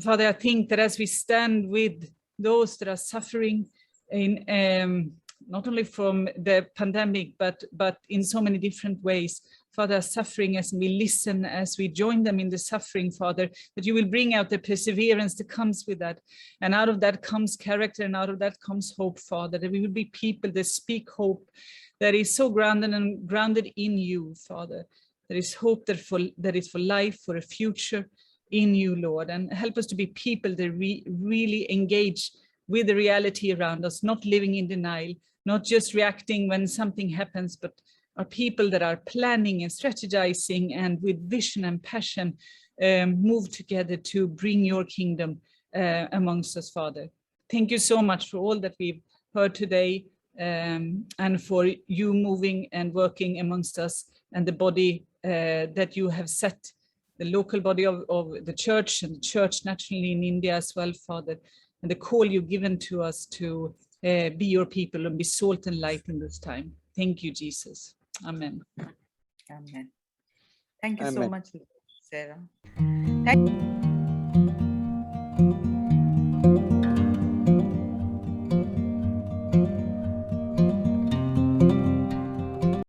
H: Father, I think that as we stand with those that are suffering in not only from the pandemic, but in so many different ways, Father, suffering, as we listen, as we join them in the suffering, Father, that you will bring out the perseverance that comes with that. And out of that comes character, and out of that comes hope, Father, that we will be people that speak hope that is so grounded in you, Father. There is hope that is for life, for a future in you, Lord. And help us to be people that really engage with the reality around us, not living in denial, not just reacting when something happens, but are people that are planning and strategizing and with vision and passion move together to bring your kingdom amongst us, Father. Thank you so much for all that we've heard today, and for you moving and working amongst us, and the body that you have set, the local body of the church, and the church naturally in India as well, Father, and the call you've given to us to be your people and be salt and light in this time. Thank you, Jesus. Amen.
A: Amen. Thank you so
I: Amen.
A: much, Sarah. Thank